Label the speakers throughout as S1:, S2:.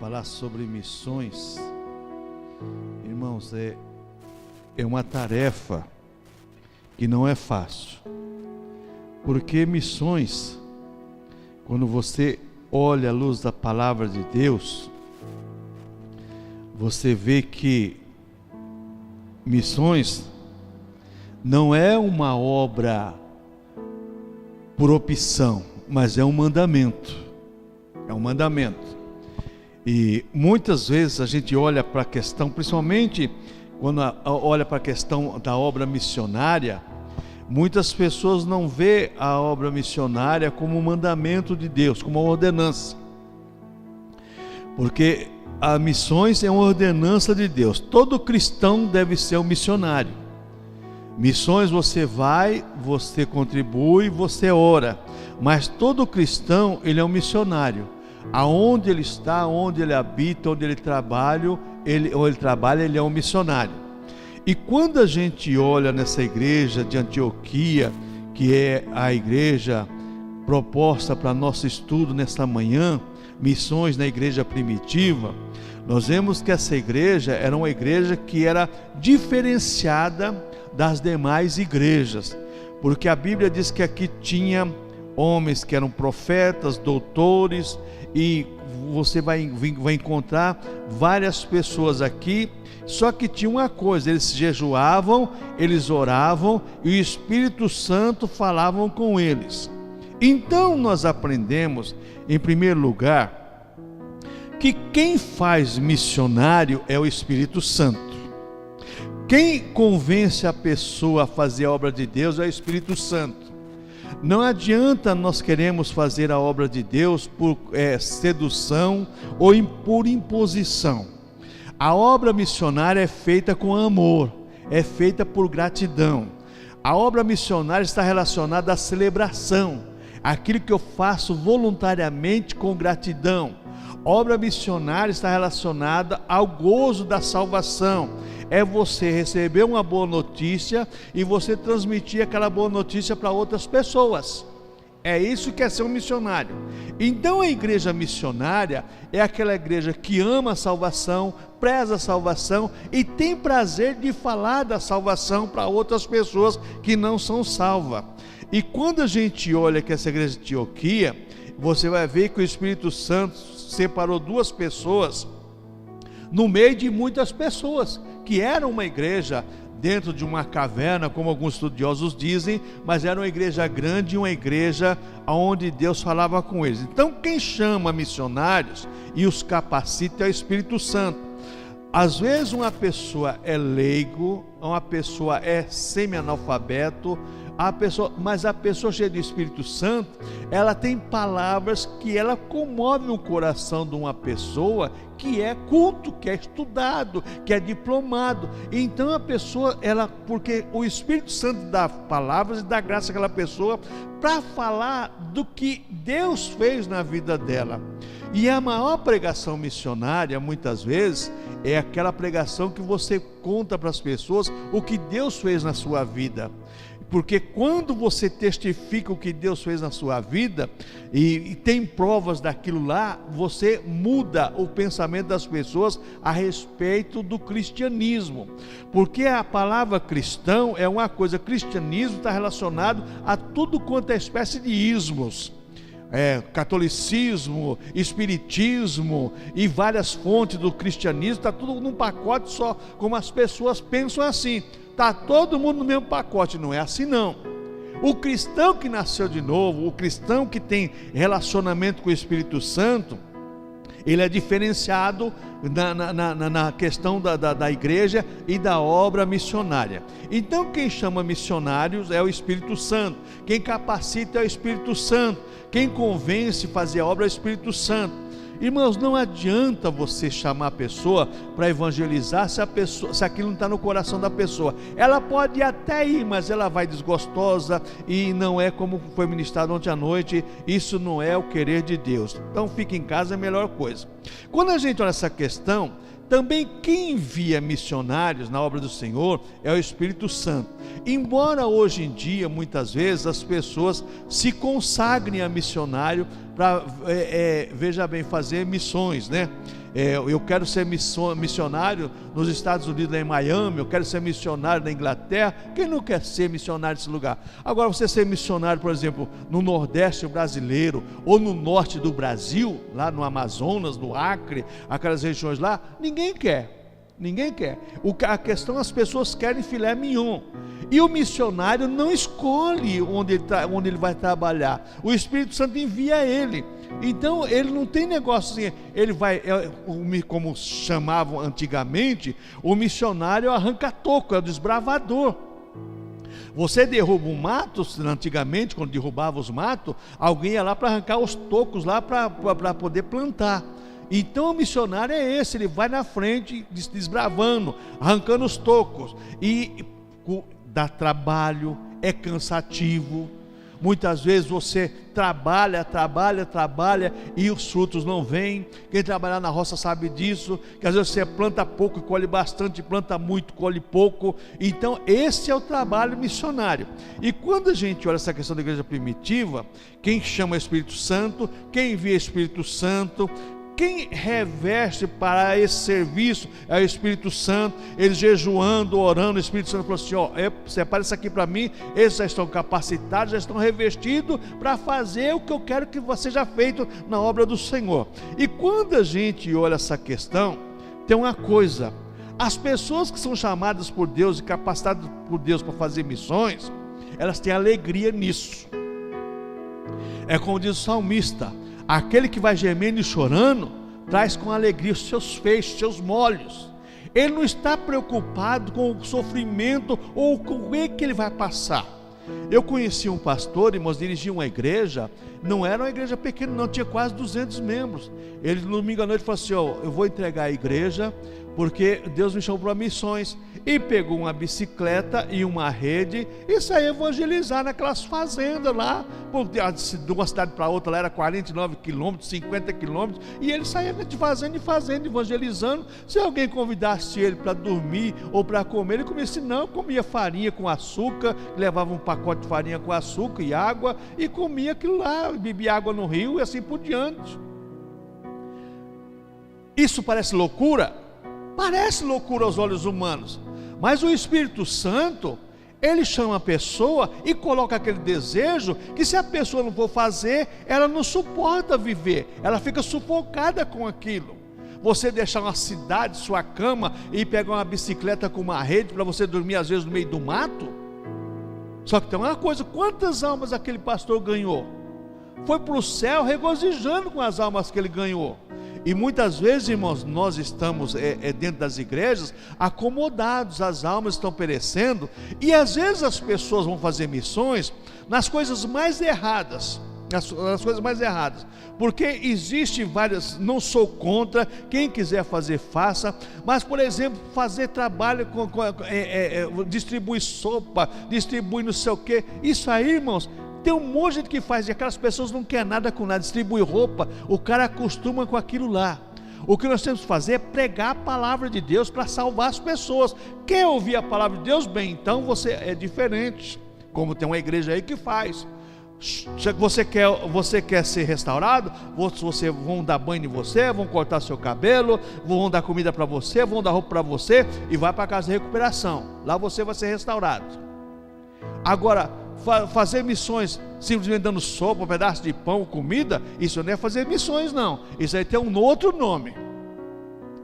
S1: Falar sobre missões, irmãos, é uma tarefa que não é fácil, porque missões, quando você olha à luz da palavra de Deus, você vê que missões não é uma obra por opção, mas é um mandamento. É um mandamento. E muitas vezes a gente olha para a questão, principalmente quando olha para a questão da obra missionária, muitas pessoas não vê a obra missionária como um mandamento de Deus, como uma ordenança. Porque as missões é uma ordenança de Deus. Todo cristão deve ser um missionário. Missões você vai, você contribui, você ora. Mas todo cristão, ele é um missionário. Aonde ele está, onde ele habita, onde ele trabalha, ele é um missionário. E quando a gente olha nessa igreja de Antioquia, que é a igreja proposta para nosso estudo nesta manhã, missões na igreja primitiva, nós vemos que essa igreja era uma igreja que era diferenciada das demais igrejas, porque a Bíblia diz que aqui tinha homens que eram profetas, doutores, e você vai encontrar várias pessoas aqui. Só que tinha uma coisa: eles jejuavam, eles oravam e o Espírito Santo falava com eles. Então nós aprendemos, em primeiro lugar, que quem faz missionário é o Espírito Santo. Quem convence a pessoa a fazer a obra de Deus é o Espírito Santo. Não adianta nós queremos fazer a obra de Deus por sedução ou por imposição. A obra missionária é feita com amor, é feita por gratidão. A obra missionária está relacionada à celebração, aquilo que eu faço voluntariamente com gratidão. Obra missionária está relacionada ao gozo da salvação. É você receber uma boa notícia e você transmitir aquela boa notícia para outras pessoas. É isso que é ser um missionário. Então a igreja missionária é aquela igreja que ama a salvação, preza a salvação e tem prazer de falar da salvação para outras pessoas que não são salvas. E quando a gente olha que essa igreja de Antioquia, você vai ver que o Espírito Santo separou duas pessoas no meio de muitas pessoas, que era uma igreja dentro de uma caverna, como alguns estudiosos dizem, mas era uma igreja grande, uma igreja onde Deus falava com eles. Então quem chama missionários e os capacita é o Espírito Santo. Às vezes uma pessoa é leigo, uma pessoa é semi-analfabeto, mas a pessoa cheia do Espírito Santo, ela tem palavras que ela comove o coração de uma pessoa que é culto, que é estudado, que é diplomado. Então a pessoa, porque o Espírito Santo dá palavras e dá graça àquela pessoa para falar do que Deus fez na vida dela. E a maior pregação missionária, muitas vezes, é aquela pregação que você conta para as pessoas o que Deus fez na sua vida. Porque quando você testifica o que Deus fez na sua vida e tem provas daquilo lá, você muda o pensamento das pessoas a respeito do cristianismo. Porque a palavra cristão é uma coisa, cristianismo está relacionado a tudo quanto é espécie de ismos. Catolicismo, espiritismo e várias fontes do cristianismo, está tudo num pacote só, como as pessoas pensam assim. Está todo mundo no mesmo pacote. Não é assim não. O cristão que nasceu de novo, o cristão que tem relacionamento com o Espírito Santo, ele é diferenciado na questão da igreja e da obra missionária. Então quem chama missionários é o Espírito Santo, quem capacita é o Espírito Santo, quem convence a fazer a obra é o Espírito Santo. Irmãos, não adianta você chamar a pessoa para evangelizar se aquilo não está no coração da pessoa. Ela pode até ir, mas ela vai desgostosa e não é como foi ministrado ontem à noite. Isso não é o querer de Deus. Então fique em casa, é a melhor coisa. Quando a gente olha essa questão, também quem envia missionários na obra do Senhor é o Espírito Santo. Embora hoje em dia, muitas vezes, as pessoas se consagrem a missionário para, veja bem, fazer missões, né? Eu quero ser missionário nos Estados Unidos, lá em Miami. Eu quero ser missionário na Inglaterra. Quem não quer ser missionário nesse lugar? Agora, você ser missionário, por exemplo, no Nordeste brasileiro, ou no Norte do Brasil, lá no Amazonas, no Acre, aquelas regiões lá, ninguém quer. Ninguém quer. A questão, as pessoas querem filé mignon. E o missionário não escolhe onde ele vai trabalhar. O Espírito Santo envia ele. Então ele não tem negócio assim. Ele vai, como chamavam antigamente, o missionário é o arranca-toco, é o desbravador. Você derruba um mato, antigamente, quando derrubava os matos, alguém ia lá para arrancar os tocos lá para poder plantar. Então o missionário é esse, ele vai na frente, desbravando, arrancando os tocos, e dá trabalho, é cansativo. Muitas vezes você trabalha e os frutos não vêm. Quem trabalhar na roça sabe disso, que às vezes você planta pouco e colhe bastante, planta muito, colhe pouco. Então esse é o trabalho missionário. E quando a gente olha essa questão da igreja primitiva, quem chama o Espírito Santo, quem envia o Espírito Santo, quem reveste para esse serviço é o Espírito Santo. Eles jejuando, orando, o Espírito Santo falou assim: separa isso aqui para mim. Eles já estão capacitados, já estão revestidos para fazer o que eu quero que seja feito na obra do Senhor. E quando a gente olha essa questão, tem uma coisa: as pessoas que são chamadas por Deus e capacitadas por Deus para fazer missões, elas têm alegria nisso. É como diz o salmista: aquele que vai gemendo e chorando, traz com alegria os seus feixes, os seus molhos. Ele não está preocupado com o sofrimento ou com o que ele vai passar. Eu conheci um pastor, irmãos, dirigia uma igreja, não era uma igreja pequena, não, tinha quase 200 membros. Ele, no domingo à noite, falou assim: eu vou entregar a igreja, porque Deus me chamou para missões. E pegou uma bicicleta e uma rede e saiu evangelizar naquelas fazendas lá, de uma cidade para outra lá era 49 quilômetros, 50 quilômetros, e ele saía de fazenda em fazenda evangelizando. Se alguém convidasse ele para dormir ou para comer, ele comia assim, não, comia farinha com açúcar, levava um pacote de farinha com açúcar e água, e comia aquilo lá, bebia água no rio e assim por diante. Isso parece loucura? Parece loucura aos olhos humanos, mas o Espírito Santo, ele chama a pessoa e coloca aquele desejo que, se a pessoa não for fazer, ela não suporta viver, ela fica sufocada com aquilo. Você deixar uma cidade, sua cama, e pegar uma bicicleta com uma rede para você dormir às vezes no meio do mato. Só que tem uma coisa: quantas almas aquele pastor ganhou? Foi para o céu regozijando com as almas que ele ganhou. E muitas vezes, irmãos, nós estamos dentro das igrejas acomodados, as almas estão perecendo, e às vezes as pessoas vão fazer missões nas coisas mais erradas, nas coisas mais erradas, porque existe várias, não sou contra, quem quiser fazer, faça, mas, por exemplo, fazer trabalho, distribuir sopa, distribuir não sei o que, isso aí, irmãos, tem um monte de gente que faz, e aquelas pessoas não querem nada com nada, distribui roupa, o cara acostuma com aquilo lá. O que nós temos que fazer é pregar a palavra de Deus para salvar as pessoas. Quer ouvir a palavra de Deus? Bem, então você é diferente, como tem uma igreja aí que faz. Você quer ser restaurado? Vão dar banho em você, vão cortar seu cabelo, vão dar comida para você, vão dar roupa para você, e vai para a casa de recuperação. Lá você vai ser restaurado. Agora, fazer missões simplesmente dando sopa, um pedaço de pão, comida, isso não é fazer missões, não. Isso aí tem um outro nome.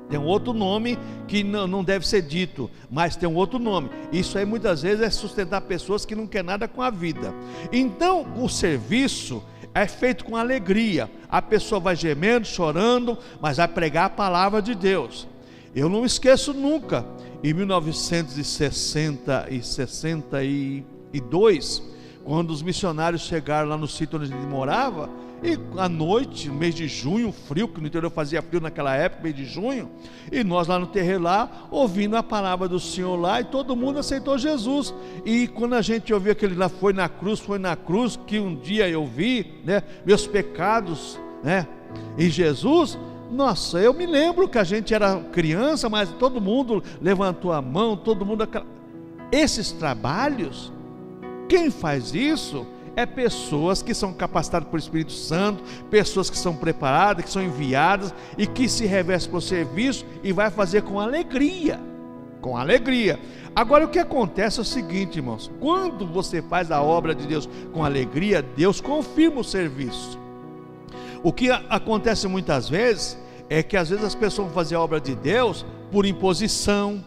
S1: Tem um outro nome que não deve ser dito, mas tem um outro nome. Isso aí muitas vezes é sustentar pessoas que não querem nada com a vida. Então o serviço é feito com alegria. A pessoa vai gemendo, chorando, mas vai pregar a palavra de Deus. Eu não esqueço nunca, em 1960 e 62, quando os missionários chegaram lá no sítio onde a gente morava, e à noite, no mês de junho, frio, que no interior fazia frio naquela época, mês de junho, e nós lá no terreiro lá, ouvindo a palavra do Senhor lá, e todo mundo aceitou Jesus. E quando a gente ouviu aquele lá, foi na cruz, que um dia eu vi, né, meus pecados, né, em Jesus. Nossa, eu me lembro que a gente era criança, mas todo mundo levantou a mão, todo mundo... Esses trabalhos, quem faz isso é pessoas que são capacitadas pelo Espírito Santo, pessoas que são preparadas, que são enviadas e que se revestem para o serviço e vai fazer com alegria. Com alegria. Agora o que acontece é o seguinte, irmãos: quando você faz a obra de Deus com alegria, Deus confirma o serviço. O que acontece muitas vezes é que às vezes as pessoas vão fazer a obra de Deus por imposição.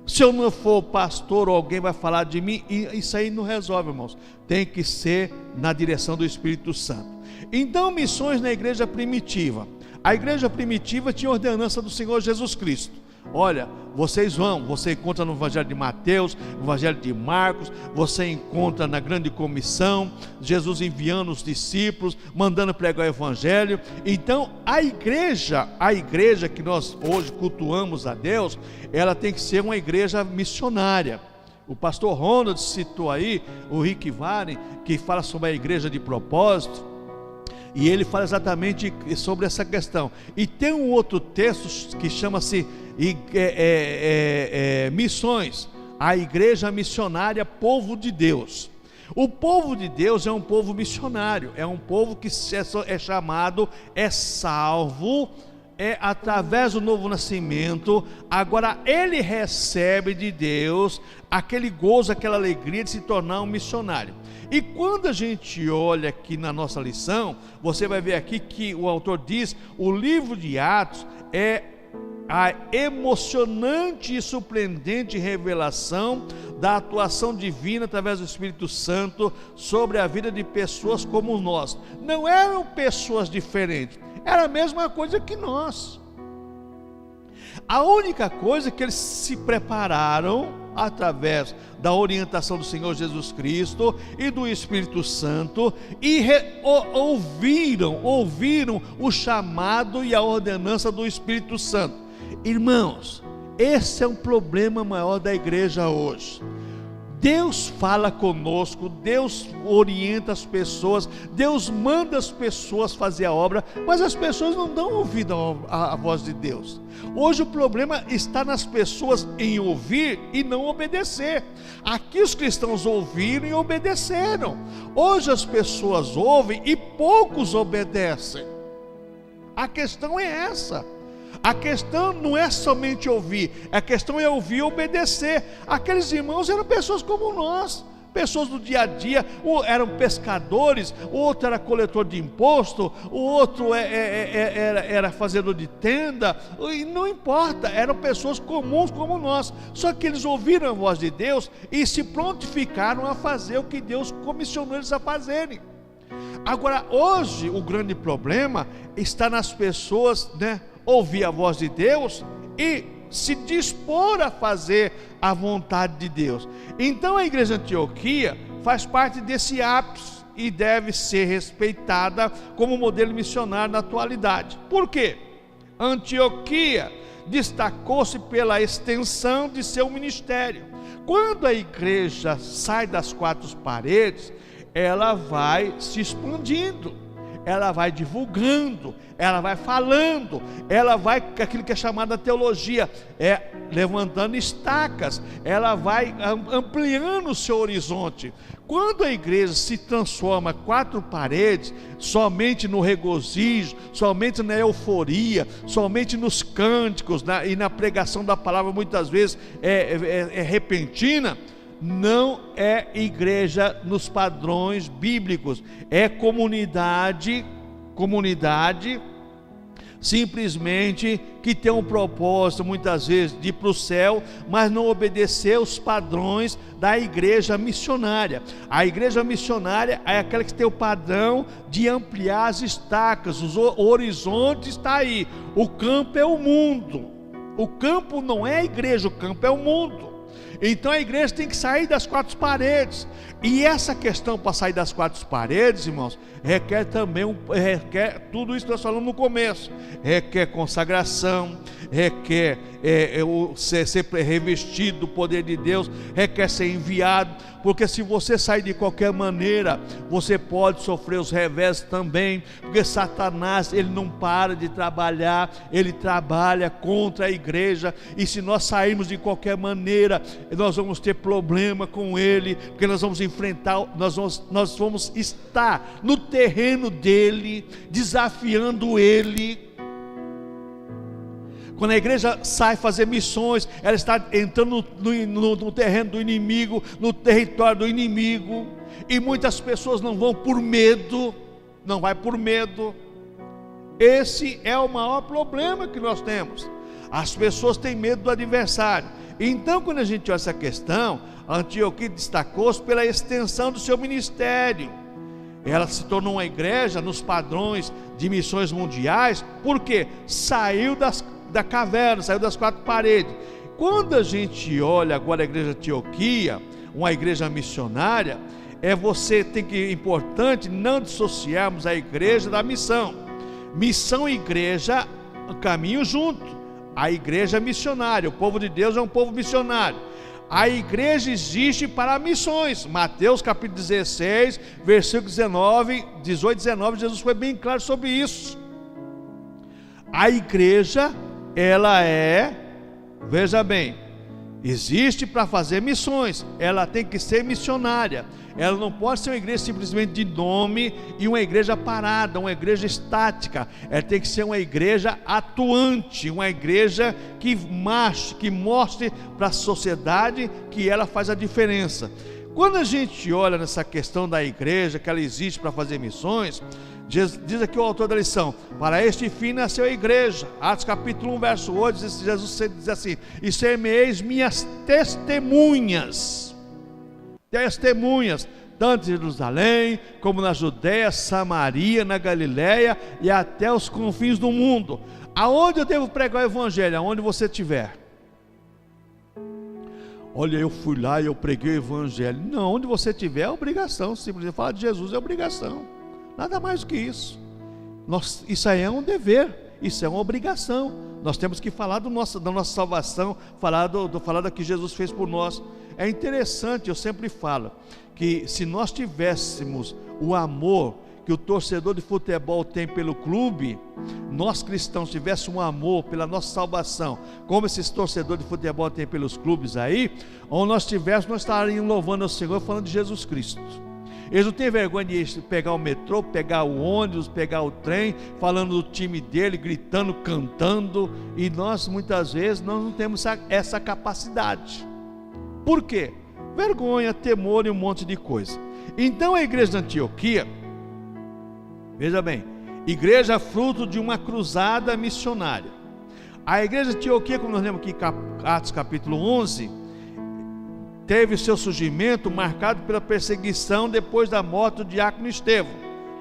S1: Se eu não for pastor, ou alguém vai falar de mim, e isso aí não resolve, irmãos. Tem que ser na direção do Espírito Santo. Então, missões na igreja primitiva. A igreja primitiva tinha ordenança do Senhor Jesus Cristo. Olha, vocês vão, você encontra no Evangelho de Mateus, no Evangelho de Marcos, você encontra na grande comissão, Jesus enviando os discípulos, mandando pregar o Evangelho. Então a igreja que nós hoje cultuamos a Deus, ela tem que ser uma igreja missionária. O pastor Ronald citou aí o Rick Warren, que fala sobre a igreja de propósito, e ele fala exatamente sobre essa questão. E tem um outro texto que chama-se Missões, a igreja missionária, povo de Deus. O povo de Deus é um povo missionário, é um povo que é chamado, é salvo, através do novo nascimento. Agora ele recebe de Deus aquele gozo, aquela alegria de se tornar um missionário. E quando a gente olha aqui na nossa lição, você vai ver aqui que o autor diz: o livro de Atos é a emocionante e surpreendente revelação da atuação divina através do Espírito Santo sobre a vida de pessoas como nós. Não eram pessoas diferentes, era a mesma coisa que nós. A única coisa é que eles se prepararam através da orientação do Senhor Jesus Cristo e do Espírito Santo, e ouviram o chamado e a ordenança do Espírito Santo. Irmãos, esse é um problema maior da igreja hoje. Deus fala conosco, Deus orienta as pessoas, Deus manda as pessoas fazer a obra, mas as pessoas não dão ouvido à voz de Deus. Hoje o problema está nas pessoas em ouvir e não obedecer. Aqui os cristãos ouviram e obedeceram. Hoje as pessoas ouvem e poucos obedecem. A questão é essa. A questão não é somente ouvir, a questão é ouvir e obedecer. Aqueles irmãos eram pessoas como nós, pessoas do dia a dia. Eram pescadores, o outro era coletor de imposto, o outro era fazedor de tenda, e não importa, eram pessoas comuns como nós. Só que eles ouviram a voz de Deus e se prontificaram a fazer o que Deus comissionou eles a fazerem. Agora, hoje o grande problema está nas pessoas, ouvir a voz de Deus e se dispor a fazer a vontade de Deus. Então a igreja de Antioquia faz parte desse ápice e deve ser respeitada como modelo missionário na atualidade. Por quê? Antioquia destacou-se pela extensão de seu ministério. Quando a igreja sai das quatro paredes, ela vai se expandindo, ela vai divulgando, ela vai falando, ela vai, aquilo que é chamada teologia, levantando estacas, ela vai ampliando o seu horizonte. Quando a igreja se transforma quatro paredes, somente no regozijo, somente na euforia, somente nos cânticos e na pregação da palavra, muitas vezes é repentina, não é igreja nos padrões bíblicos, é comunidade simplesmente que tem um propósito muitas vezes de ir para o céu, mas não obedecer os padrões da igreja missionária. A igreja missionária é aquela que tem o padrão de ampliar as estacas, o horizonte está aí, o campo é o mundo, o campo não é a igreja, o campo é o mundo. Então a igreja tem que sair das quatro paredes. E essa questão para sair das quatro paredes, irmãos, requer também tudo isso que nós falamos no começo. Requer consagração, requer ser revestido do poder de Deus, requer ser enviado, porque se você sair de qualquer maneira, você pode sofrer os revés também, porque Satanás, ele não para de trabalhar, ele trabalha contra a igreja, e se nós sairmos de qualquer maneira, nós vamos ter problema com ele, porque nós vamos enfrentar, nós vamos estar no terreno dele, desafiando ele. Quando a igreja sai fazer missões, ela está entrando no terreno do inimigo, no território do inimigo, e muitas pessoas não vão por medo, não vai por medo. Esse é o maior problema que nós temos. As pessoas têm medo do adversário. Então, quando a gente olha essa questão, a Antioquia destacou-se pela extensão do seu ministério. Ela se tornou uma igreja nos padrões de missões mundiais, porque saiu da caverna, saiu das quatro paredes. Quando a gente olha agora a igreja de Antioquia, uma igreja missionária, importante não dissociarmos a igreja da missão. Missão e igreja caminham junto. A igreja é missionária, o povo de Deus é um povo missionário. A igreja existe para missões. Mateus capítulo 16, versículo 18 e 19, Jesus foi bem claro sobre isso. A igreja, ela veja bem, existe para fazer missões, ela tem que ser missionária. Ela não pode ser uma igreja simplesmente de nome e uma igreja parada, uma igreja estática. Ela tem que ser uma igreja atuante, uma igreja que mostre para a sociedade que ela faz a diferença. Quando a gente olha nessa questão da igreja, que ela existe para fazer missões, diz aqui o autor da lição: para este fim nasceu a igreja. Atos capítulo 1, verso 8, Jesus diz assim: e ser-me-eis minhas testemunhas, tanto em Jerusalém, como na Judéia, Samaria, na Galiléia e até os confins do mundo. Aonde eu devo pregar o evangelho? Aonde você estiver. Olha, eu fui lá e eu preguei o evangelho. Não, onde você estiver é obrigação. Simplesmente falar de Jesus é obrigação, nada mais do que isso. Isso aí é um dever, isso é uma obrigação. Nós temos que falar da nossa salvação, falar do que Jesus fez por nós. É interessante, eu sempre falo, que se nós tivéssemos o amor que o torcedor de futebol tem pelo clube, nós cristãos tivéssemos um amor pela nossa salvação, como esses torcedores de futebol têm pelos clubes aí, onde nós estaríamos louvando ao Senhor, falando de Jesus Cristo. Eles não têm vergonha de pegar o metrô, pegar o ônibus, pegar o trem, falando do time dele, gritando, cantando, e nós muitas vezes não temos essa capacidade. Por quê? Vergonha, temor e um monte de coisa. Então a igreja de Antioquia, veja bem, igreja fruto de uma cruzada missionária. A igreja de Antioquia, como nós lemos aqui em Atos capítulo 11, teve seu surgimento marcado pela perseguição depois da morte do diácono Estevão,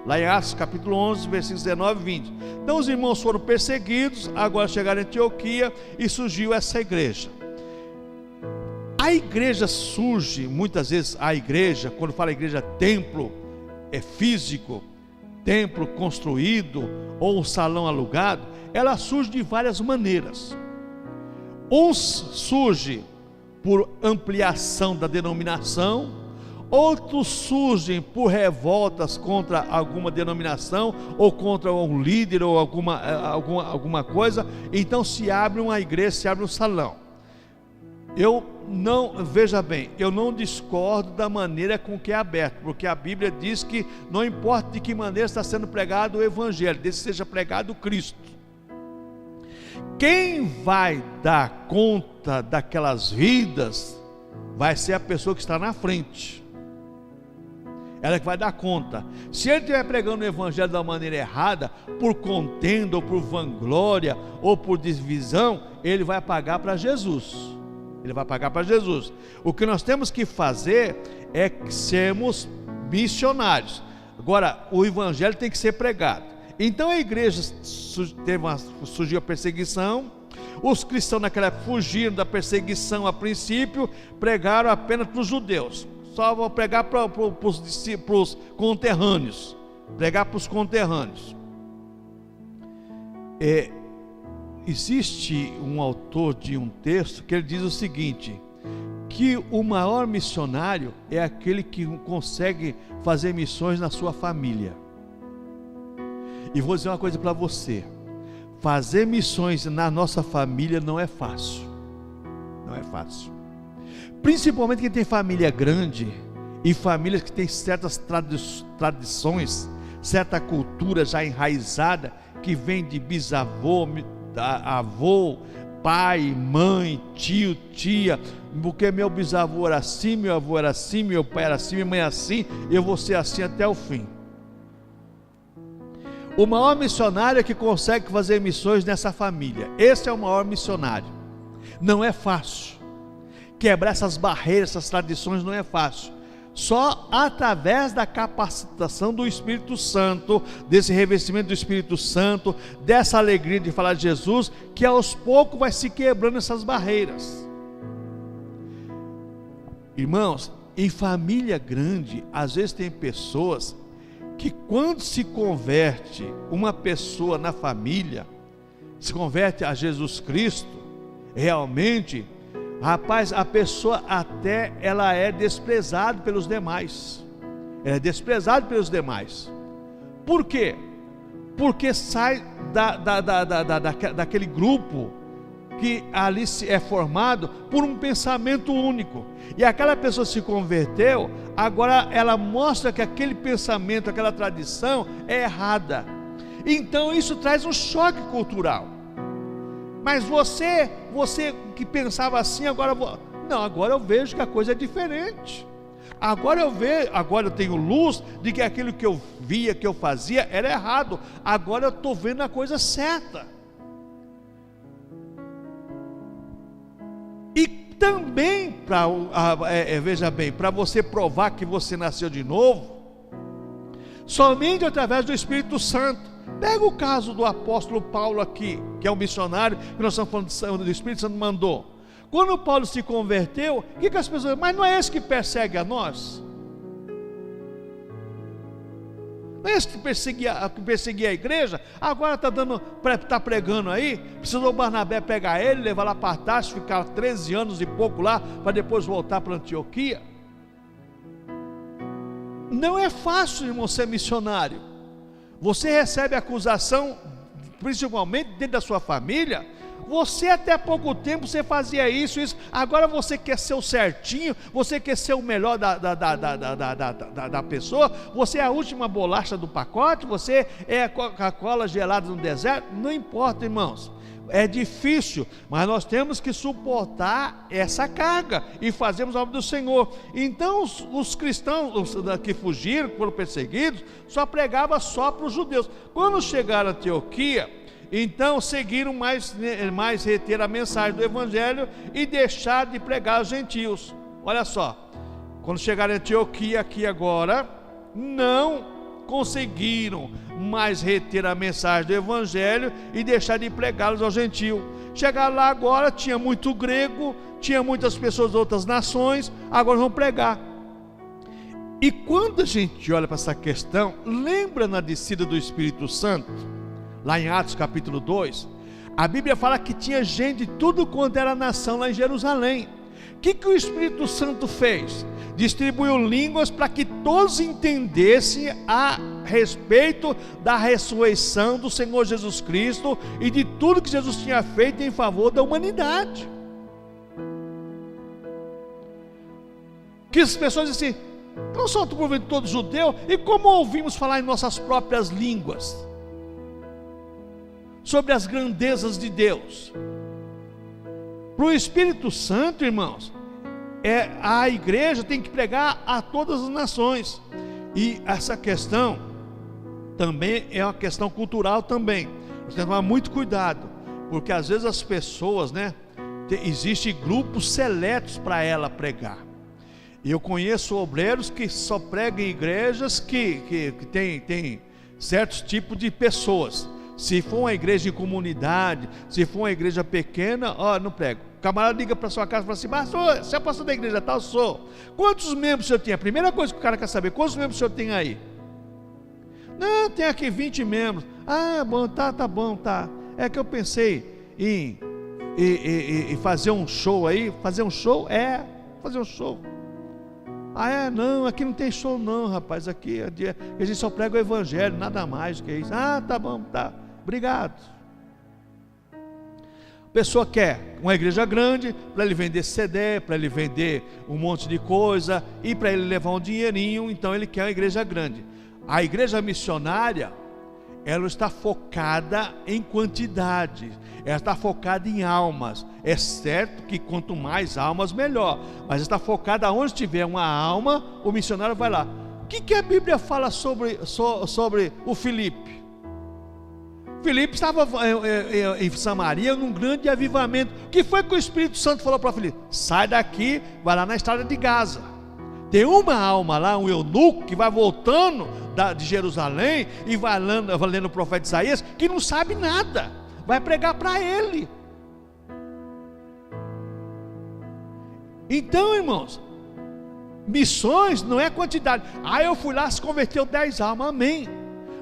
S1: lá em Atos capítulo 11, versículos 19 e 20. Então os irmãos foram perseguidos, agora chegaram em Antioquia e surgiu essa igreja. A igreja surge, muitas vezes a igreja, quando fala igreja, templo, é físico, templo construído ou um salão alugado, ela surge de várias maneiras. Uns surge por ampliação da denominação, outros surgem por revoltas contra alguma denominação ou contra um líder ou alguma coisa, então se abre uma igreja, se abre um salão. Veja bem, eu não discordo da maneira com que é aberto, porque a Bíblia diz que não importa de que maneira está sendo pregado o evangelho, desde que seja pregado Cristo. Quem vai dar conta daquelas vidas vai ser a pessoa que está na frente. Ela que vai dar conta. Se ele estiver pregando o evangelho da maneira errada, por contenda ou por vanglória ou por divisão, ele vai pagar para Jesus. Ele vai pagar para Jesus. O que nós temos que fazer é sermos missionários. Agora, o evangelho tem que ser pregado. Então a igreja surgiu a perseguição. Os cristãos naquela época fugiram da perseguição a princípio, pregaram apenas para os judeus. Só vão pregar para os conterrâneos. Pregar para os conterrâneos. Existe um autor de um texto que ele diz o seguinte: que o maior missionário é aquele que consegue fazer missões na sua família. E vou dizer uma coisa para você: fazer missões na nossa família não é fácil. Não é fácil. Principalmente quem tem família grande e famílias que têm certas tradições, certa cultura já enraizada, que vem de bisavô, avô, pai, mãe, tio, tia, porque meu bisavô era assim, meu avô era assim, meu pai era assim, minha mãe assim, eu vou ser assim até o fim. O maior missionário é que consegue fazer missões nessa família. Esse é o maior missionário. Não é fácil. Quebrar essas barreiras, essas tradições não é fácil. Só através da capacitação do Espírito Santo, desse revestimento do Espírito Santo, dessa alegria de falar de Jesus, que aos poucos vai se quebrando essas barreiras. Irmãos, em família grande, às vezes tem pessoas que quando se converte uma pessoa na família, se converte a Jesus Cristo, realmente, rapaz, a pessoa até ela é desprezada pelos demais. Ela é desprezada pelos demais. Por quê? Porque sai daquele grupo que ali é formado por um pensamento único. E aquela pessoa se converteu, agora ela mostra que aquele pensamento, aquela tradição é errada. Então isso traz um choque cultural. Mas você que pensava assim, agora eu vejo que a coisa é diferente. Agora eu tenho luz de que aquilo que eu via, que eu fazia, era errado. Agora eu estou vendo a coisa certa. E também, veja bem, para você provar que você nasceu de novo, somente através do Espírito Santo. Pega o caso do apóstolo Paulo aqui, que é um missionário, que nós estamos falando do Espírito Santo mandou. Quando Paulo se converteu, o que as pessoas, mas não é esse que persegue a nós? Não é esse que perseguia a igreja? Agora está pregando aí, precisou o Barnabé pegar ele, levar lá para Tarso, ficar 13 anos e pouco lá, para depois voltar para Antioquia. Não é fácil, irmão, ser missionário. Você recebe acusação, principalmente dentro da sua família. Você até pouco tempo você fazia isso, agora você quer ser o certinho, você quer ser o melhor da pessoa, você é a última bolacha do pacote, você é a Coca-Cola gelada no deserto. Não importa, irmãos, é difícil, mas nós temos que suportar essa carga e fazermos a obra do Senhor. Então os cristãos que fugiram, foram perseguidos, só pregavam só para os judeus. Quando chegaram a Antioquia, então seguiram mais reter a mensagem do Evangelho e deixar de pregar aos gentios. Olha só, quando chegaram a Antioquia aqui agora, não conseguiram mais reter a mensagem do Evangelho e deixar de pregá-los aos gentios. Chegaram lá agora, tinha muito grego, tinha muitas pessoas de outras nações, agora vão pregar. E quando a gente olha para essa questão, lembra na descida do Espírito Santo? Lá em Atos capítulo 2, a Bíblia fala que tinha gente de tudo quanto era nação lá em Jerusalém. O que o Espírito Santo fez? Distribuiu línguas para que todos entendessem a respeito da ressurreição do Senhor Jesus Cristo e de tudo que Jesus tinha feito em favor da humanidade. Que as pessoas dizem assim, não são todos judeus, e como ouvimos falar em nossas próprias línguas sobre as grandezas de Deus? Para o Espírito Santo, irmãos, a igreja tem que pregar a todas as nações. E essa questão também é uma questão cultural também. Nós temos que tomar muito cuidado, porque às vezes as pessoas, existem grupos seletos para ela pregar. E eu conheço obreiros que só pregam em igrejas que tem certos tipos de pessoas. Se for uma igreja de comunidade, se for uma igreja pequena, não prego. O camarada liga para sua casa e fala assim, pastor, você é pastor da igreja tal? Sou. Quantos membros o senhor tem? A primeira coisa que o cara quer saber, quantos membros o senhor tem aí? Não, tem aqui 20 membros. Bom, tá bom, tá. É que eu pensei em fazer um show aí. Fazer um show? Fazer um show. Não, aqui não tem show não, rapaz. Aqui a gente só prega o evangelho, nada mais do que isso. Tá bom, tá. Obrigado. pessoa quer uma igreja grande para ele vender CD, para ele vender um monte de coisa e para ele levar um dinheirinho, então ele quer uma igreja grande. A igreja missionária, ela está focada em quantidade, ela está focada em almas. É certo que quanto mais almas, melhor, mas está focada onde tiver uma alma, o missionário vai lá. O que a Bíblia fala sobre o Filipe? Filipe estava em Samaria num grande avivamento. O que foi que o Espírito Santo falou para Filipe? Sai daqui, vai lá na estrada de Gaza. Tem uma alma lá, um eunuco, que vai voltando de Jerusalém e vai lendo o profeta Isaías, que não sabe nada, vai pregar para ele. Então, irmãos, missões não é quantidade. Eu fui lá, se converteu 10 almas, amém.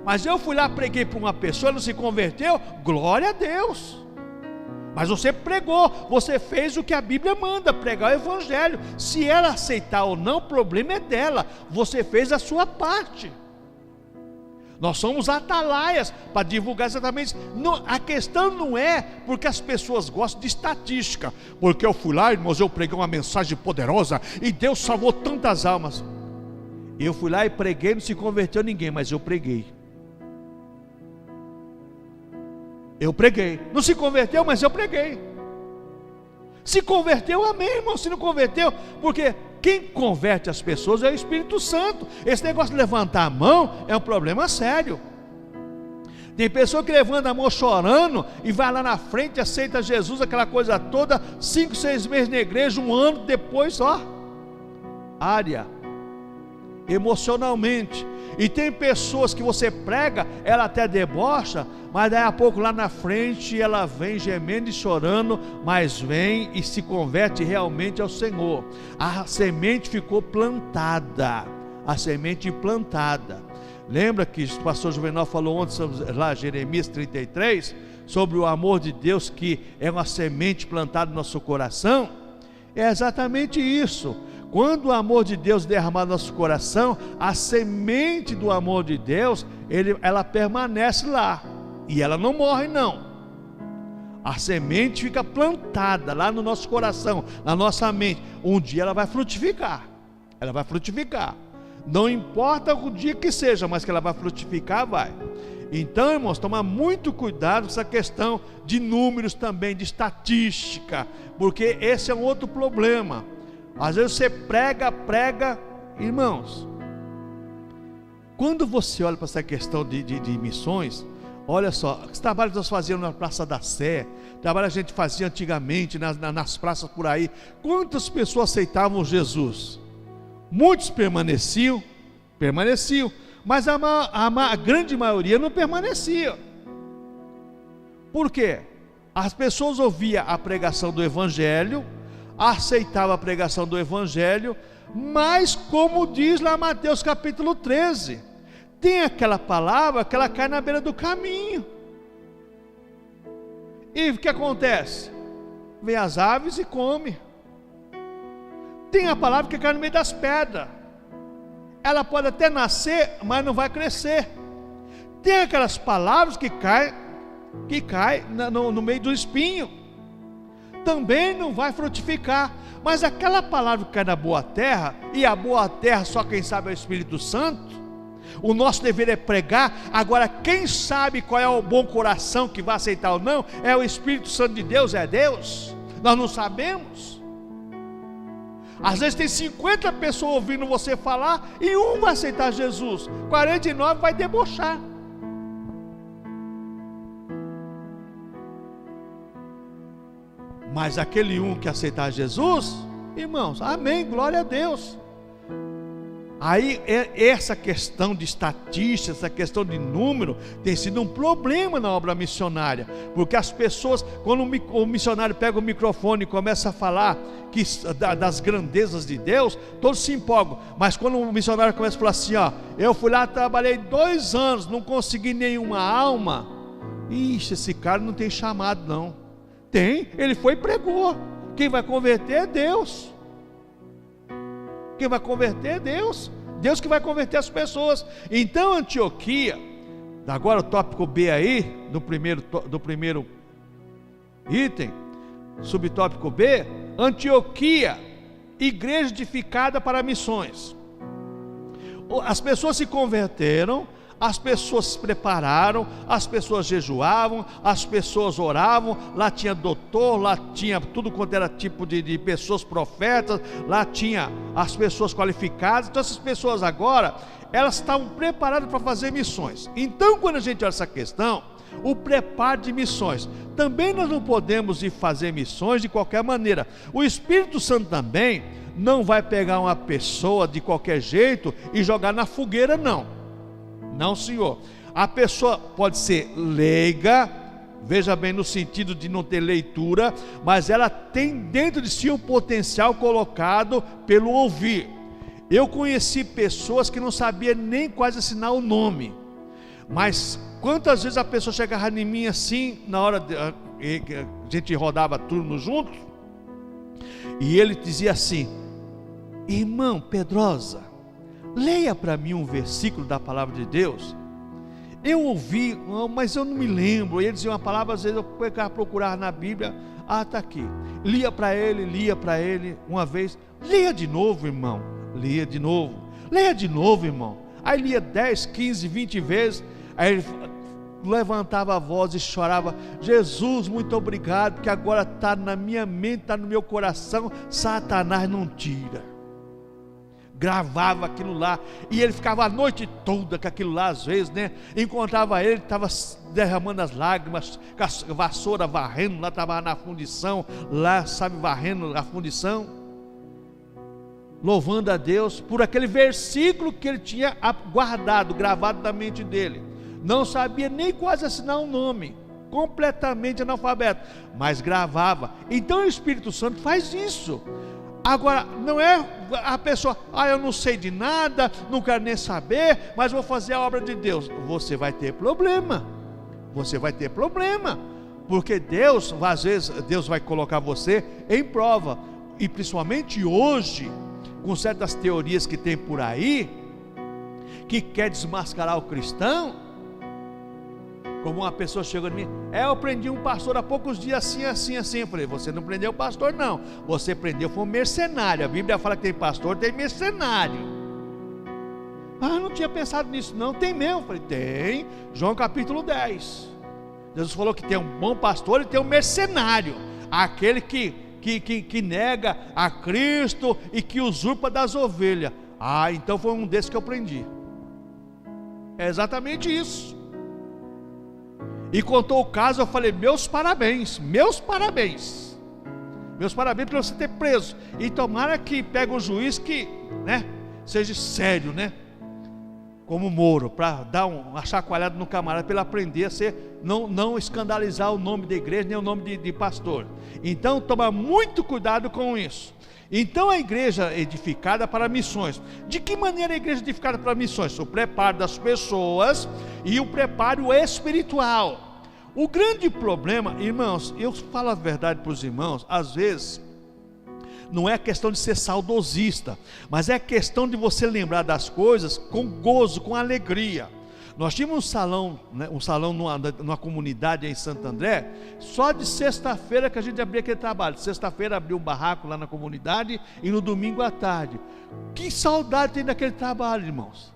S1: Mas eu fui lá, preguei para uma pessoa, não se converteu, glória a Deus. Mas você pregou, você fez o que a Bíblia manda, pregar o Evangelho. Se ela aceitar ou não, o problema é dela. Você fez a sua parte. Nós somos atalaias para divulgar exatamente. A questão não é porque as pessoas gostam de estatística. Porque eu fui lá, irmãos, eu preguei uma mensagem poderosa e Deus salvou tantas almas. Eu fui lá e preguei, não se converteu ninguém, mas eu preguei. Eu preguei, não se converteu, mas eu preguei. Se converteu, amém, irmão. Se não converteu, porque quem converte as pessoas é o Espírito Santo. Esse negócio de levantar a mão é um problema sério. Tem pessoa que levanta a mão chorando e vai lá na frente, aceita Jesus, aquela coisa toda, 5, 6 meses na igreja, 1 ano depois, área, emocionalmente. E tem pessoas que você prega, ela até debocha, mas daí a pouco lá na frente ela vem gemendo e chorando, mas vem e se converte realmente ao Senhor. A semente ficou plantada, a semente plantada. Lembra que o pastor Juvenal falou ontem sobre lá Jeremias 33, sobre o amor de Deus que é uma semente plantada no nosso coração? É exatamente isso. Quando o amor de Deus derramar no nosso coração, a semente do amor de Deus, ela permanece lá, e ela não morre não. A semente fica plantada lá no nosso coração, na nossa mente. Um dia ela vai frutificar, não importa o dia que seja, mas que ela vai frutificar, vai. Então, irmãos, tomar muito cuidado com essa questão de números também, de estatística, porque esse é um outro problema. Às vezes você prega, irmãos, quando você olha para essa questão de missões, olha só, os trabalhos que nós fazíamos na Praça da Sé, trabalho a gente fazia antigamente nas praças por aí, quantas pessoas aceitavam Jesus? Muitos permaneciam, mas a grande maioria não permanecia. Por quê? As pessoas ouviam a pregação do Evangelho, aceitava a pregação do Evangelho, mas como diz lá Mateus capítulo 13, tem aquela palavra que ela cai na beira do caminho, e o que acontece? Vem as aves e come. Tem a palavra que cai no meio das pedras, ela pode até nascer, mas não vai crescer. Tem aquelas palavras que caem no meio do espinho, também não vai frutificar. Mas aquela palavra que cai na boa terra, e a boa terra só quem sabe é o Espírito Santo, o nosso dever é pregar. Agora quem sabe qual é o bom coração que vai aceitar ou não, é o Espírito Santo de Deus, é Deus. Nós não sabemos. Às vezes tem 50 pessoas ouvindo você falar, e um vai aceitar Jesus, 49 vai debochar. Mas aquele um que aceitar Jesus, irmãos, amém, glória a Deus. Aí essa questão de estatística, essa questão de número, tem sido um problema na obra missionária, porque as pessoas, quando o missionário pega o microfone e começa a falar das grandezas de Deus, todos se empolgam. Mas quando o missionário começa a falar assim, eu fui lá, trabalhei 2 anos, não consegui nenhuma alma, esse cara não tem chamado não. Tem, ele foi e pregou. Quem vai converter é Deus. Quem vai converter é Deus. Deus que vai converter as pessoas. Então Antioquia, agora o tópico B aí, do primeiro item, subtópico B, Antioquia, igreja edificada para missões. As pessoas se converteram, as pessoas se prepararam, as pessoas jejuavam, as pessoas oravam, lá tinha doutor, lá tinha tudo quanto era tipo de pessoas profetas, lá tinha as pessoas qualificadas. Então essas pessoas agora, elas estavam preparadas para fazer missões. Então quando a gente olha essa questão, o preparo de missões, também nós não podemos ir fazer missões de qualquer maneira. O Espírito Santo também não vai pegar uma pessoa de qualquer jeito e jogar na fogueira, não, senhor. A pessoa pode ser leiga, veja bem, no sentido de não ter leitura, mas ela tem dentro de si um potencial colocado pelo ouvir. Eu conheci pessoas que não sabiam nem quase assinar o nome, mas quantas vezes a pessoa chegava em mim assim, na hora a gente rodava turno juntos, e ele dizia assim: irmão Pedrosa, leia para mim um versículo da palavra de Deus. Eu ouvi, mas eu não me lembro. E ele dizia uma palavra, às vezes eu pegava procurar na Bíblia, está aqui. Lia para ele uma vez. Leia de novo, irmão. Leia de novo, irmão. Aí lia 10, 15, 20 vezes. Aí ele levantava a voz e chorava: Jesus, muito obrigado, porque agora está na minha mente, está no meu coração, Satanás não tira. Gravava aquilo lá, e ele ficava a noite toda com aquilo lá, às vezes, né? Encontrava ele, estava derramando as lágrimas, com a vassoura varrendo, lá estava na fundição, lá, sabe, varrendo a fundição, louvando a Deus por aquele versículo que ele tinha guardado, gravado na mente dele. Não sabia nem quase assinar um nome, completamente analfabeto, mas gravava. Então o Espírito Santo faz isso. Agora, não é a pessoa: eu não sei de nada, não quero nem saber, mas vou fazer a obra de Deus. Você vai ter problema, porque Deus, às vezes, Deus vai colocar você em prova, e principalmente hoje, com certas teorias que tem por aí, que quer desmascarar o cristão. Como uma pessoa chegou em mim: eu prendi um pastor há poucos dias assim. Eu falei: você não prendeu o pastor, não. Você prendeu foi um mercenário. A Bíblia fala que tem pastor, tem mercenário. Eu não tinha pensado nisso, não. Tem mesmo. Eu falei: tem. João capítulo 10. Jesus falou que tem um bom pastor e tem um mercenário, aquele que nega a Cristo e que usurpa das ovelhas. Então foi um desses que eu prendi. É exatamente isso. E contou o caso, eu falei: meus parabéns para você ter preso. E tomara que pegue um juiz que, né, seja sério, né, como Moro, para dar uma chacoalhada no camarada, para ele aprender a ser, não escandalizar o nome da igreja, nem o nome de pastor. Então toma muito cuidado com isso. Então a igreja edificada para missões. De que maneira a igreja edificada para missões? O preparo das pessoas e o preparo espiritual. O grande problema, irmãos, eu falo a verdade para os irmãos, às vezes não é questão de ser saudosista, mas é questão de você lembrar das coisas com gozo, com alegria. Nós tínhamos um salão numa comunidade em Santo André, só de sexta-feira que a gente abria aquele trabalho. Sexta-feira abriu um barraco lá na comunidade e no domingo à tarde. Que saudade tem daquele trabalho, irmãos.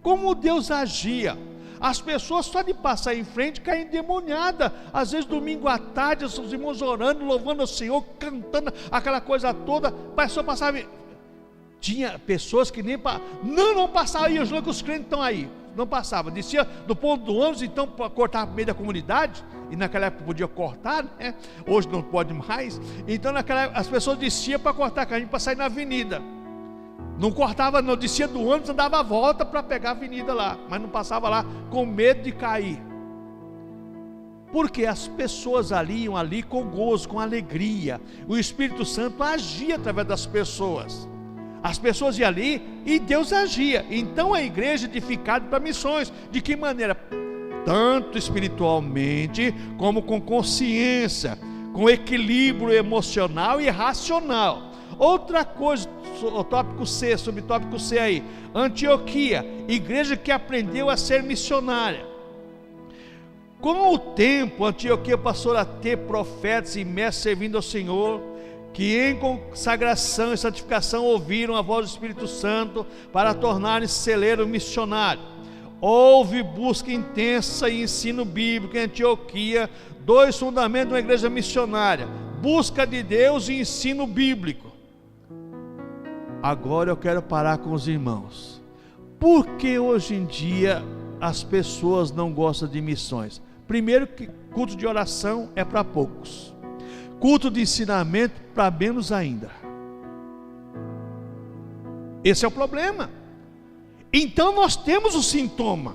S1: Como Deus agia. As pessoas só de passar em frente caem endemoniadas. Às vezes domingo à tarde, os irmãos orando, louvando ao Senhor, cantando aquela coisa toda. A pessoa passava, tinha pessoas que nem não passavam aí, os loucos crentes estão aí. Não passava, descia do ponto do ônibus, então para cortar no meio da comunidade. E naquela época podia cortar, né? Hoje não pode mais. Então naquela época as pessoas desciam para cortar caminho, para sair na avenida. Não cortava, não, descia do ônibus, andava a volta para pegar a avenida lá, mas não passava lá com medo de cair. Porque as pessoas ali iam ali com gozo, com alegria. O Espírito Santo agia através das pessoas. As pessoas iam ali e Deus agia. Então a igreja edificada para missões. De que maneira? Tanto espiritualmente como com consciência, com equilíbrio emocional e racional. Outra coisa, o tópico C, subtópico C aí, Antioquia, igreja que aprendeu a ser missionária. Com o tempo, Antioquia passou a ter profetas e mestres servindo ao Senhor, que em consagração e santificação ouviram a voz do Espírito Santo para tornarem-se celeiro missionário. Houve busca intensa e ensino bíblico em Antioquia, 2 fundamentos de uma igreja missionária: busca de Deus e ensino bíblico. Agora eu quero parar com os irmãos. Por que hoje em dia as pessoas não gostam de missões? Primeiro, que culto de oração é para poucos, culto de ensinamento para menos ainda. Esse é o problema. Então nós temos o sintoma.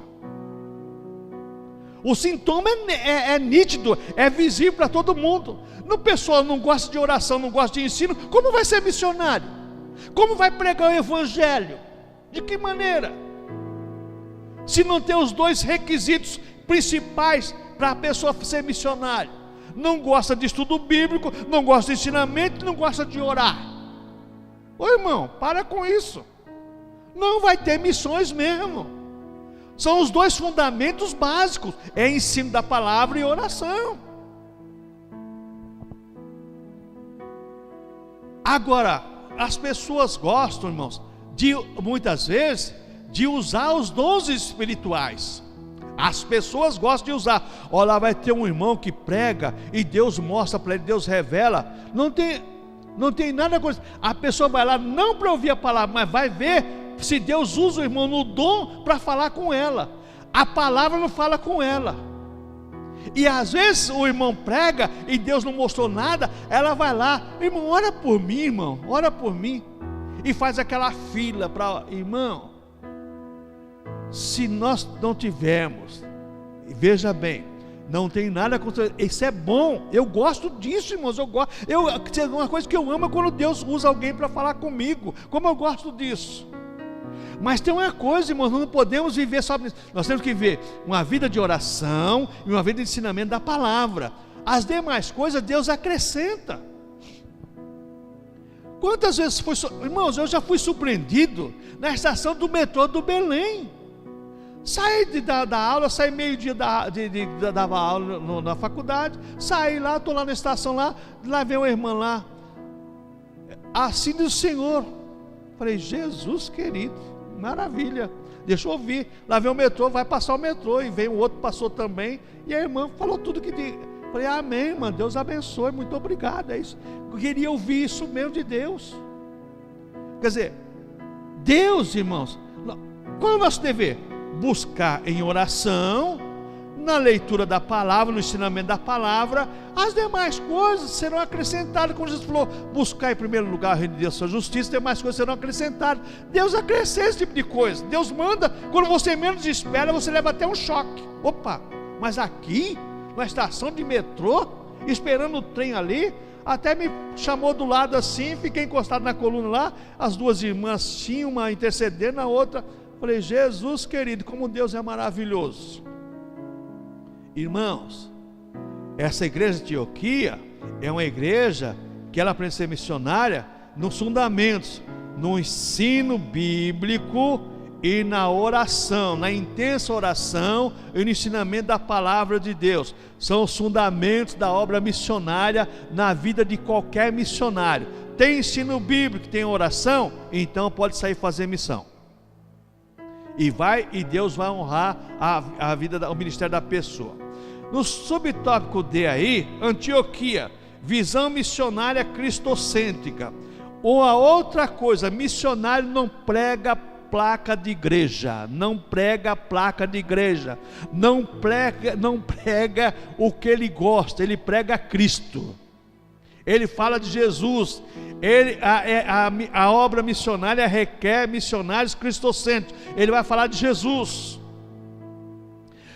S1: O sintoma é nítido, é visível para todo mundo. O pessoal não gosta de oração, não gosta de ensino, como vai ser missionário? Como vai pregar o evangelho? De que maneira? Se não tem os 2 requisitos principais para a pessoa ser missionário: não gosta de estudo bíblico, não gosta de ensinamento, não gosta de orar. Ô irmão, para com isso. Não vai ter missões mesmo. São os 2 fundamentos básicos: é ensino da palavra e oração. Agora, as pessoas gostam, irmãos, muitas vezes, de usar os dons espirituais. As pessoas gostam de usar. Olha, lá vai ter um irmão que prega e Deus mostra para ele, Deus revela. Não tem nada com isso. A pessoa vai lá não para ouvir a palavra, mas vai ver se Deus usa o irmão no dom para falar com ela. A palavra não fala com ela. E às vezes o irmão prega e Deus não mostrou nada. Ela vai lá: irmão, ora por mim, irmão, ora por mim. E faz aquela fila para, irmão. Se nós não tivermos, veja bem, não tem nada contra isso. É bom, eu gosto disso, irmãos. Uma coisa que eu amo é quando Deus usa alguém para falar comigo. Como eu gosto disso. Mas tem uma coisa, irmãos, nós não podemos viver só nisso. Nós temos que viver uma vida de oração e uma vida de ensinamento da palavra. As demais coisas Deus acrescenta. Quantas vezes irmãos, eu já fui surpreendido na estação do metrô do Belém. Saí da aula, saí meio-dia dava aula na faculdade, saí lá, estou lá na estação lá vem uma irmã lá, assim diz o Senhor. Falei: Jesus querido, maravilha, deixa eu ouvir. Lá vem o metrô, vai passar o metrô, e vem o outro, passou também, e a irmã falou tudo que diz. Falei: amém, irmã, Deus abençoe, muito obrigado. É isso, eu queria ouvir isso mesmo de Deus. Quer dizer, Deus, irmãos, qual é o nosso dever? Buscar em oração, na leitura da palavra, no ensinamento da palavra. As demais coisas serão acrescentadas. Como Jesus falou: buscar em primeiro lugar o reino de Deus e sua justiça, demais coisas serão acrescentadas. Deus acrescenta esse tipo de coisa. Deus manda, quando você menos espera, você leva até um choque. Opa, mas aqui, na estação de metrô, esperando o trem ali, até me chamou do lado assim, fiquei encostado na coluna lá, as 2 irmãs tinham uma intercedendo, na outra. Falei: Jesus querido, como Deus é maravilhoso. Irmãos, essa igreja de Antioquia é uma igreja que ela aprende a ser missionária nos fundamentos, no ensino bíblico e na oração, na intensa oração e no ensinamento da palavra de Deus. São os fundamentos da obra missionária na vida de qualquer missionário. Tem ensino bíblico, tem oração, então pode sair fazer missão. E Deus vai honrar a vida, o ministério da pessoa. No subtópico D aí, Antioquia, visão missionária cristocêntrica. Uma outra coisa, missionário não prega placa de igreja, não prega placa de igreja, não prega o que ele gosta, ele prega Cristo. Ele fala de Jesus. A obra missionária requer missionários cristocêntricos. Ele vai falar de Jesus.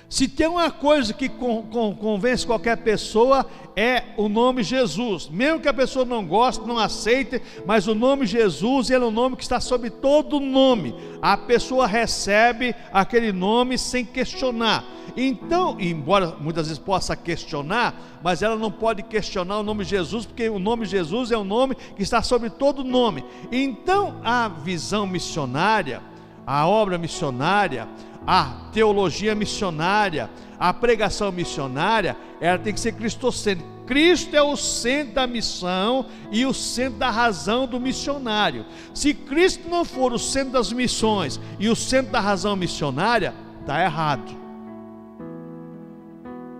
S1: Se tem uma coisa que convence qualquer pessoa, é o nome Jesus. Mesmo que a pessoa não goste, não aceite, mas o nome Jesus, ele é o nome que está sobre todo nome. A pessoa recebe aquele nome sem questionar. Então, embora muitas vezes possa questionar, mas ela não pode questionar o nome Jesus, porque o nome Jesus é o nome que está sobre todo nome. Então, a visão missionária, a obra missionária, a teologia missionária, a pregação missionária, ela tem que ser cristocêntrica. Cristo é o centro da missão e o centro da razão do missionário. Se Cristo não for o centro das missões e o centro da razão missionária, está errado.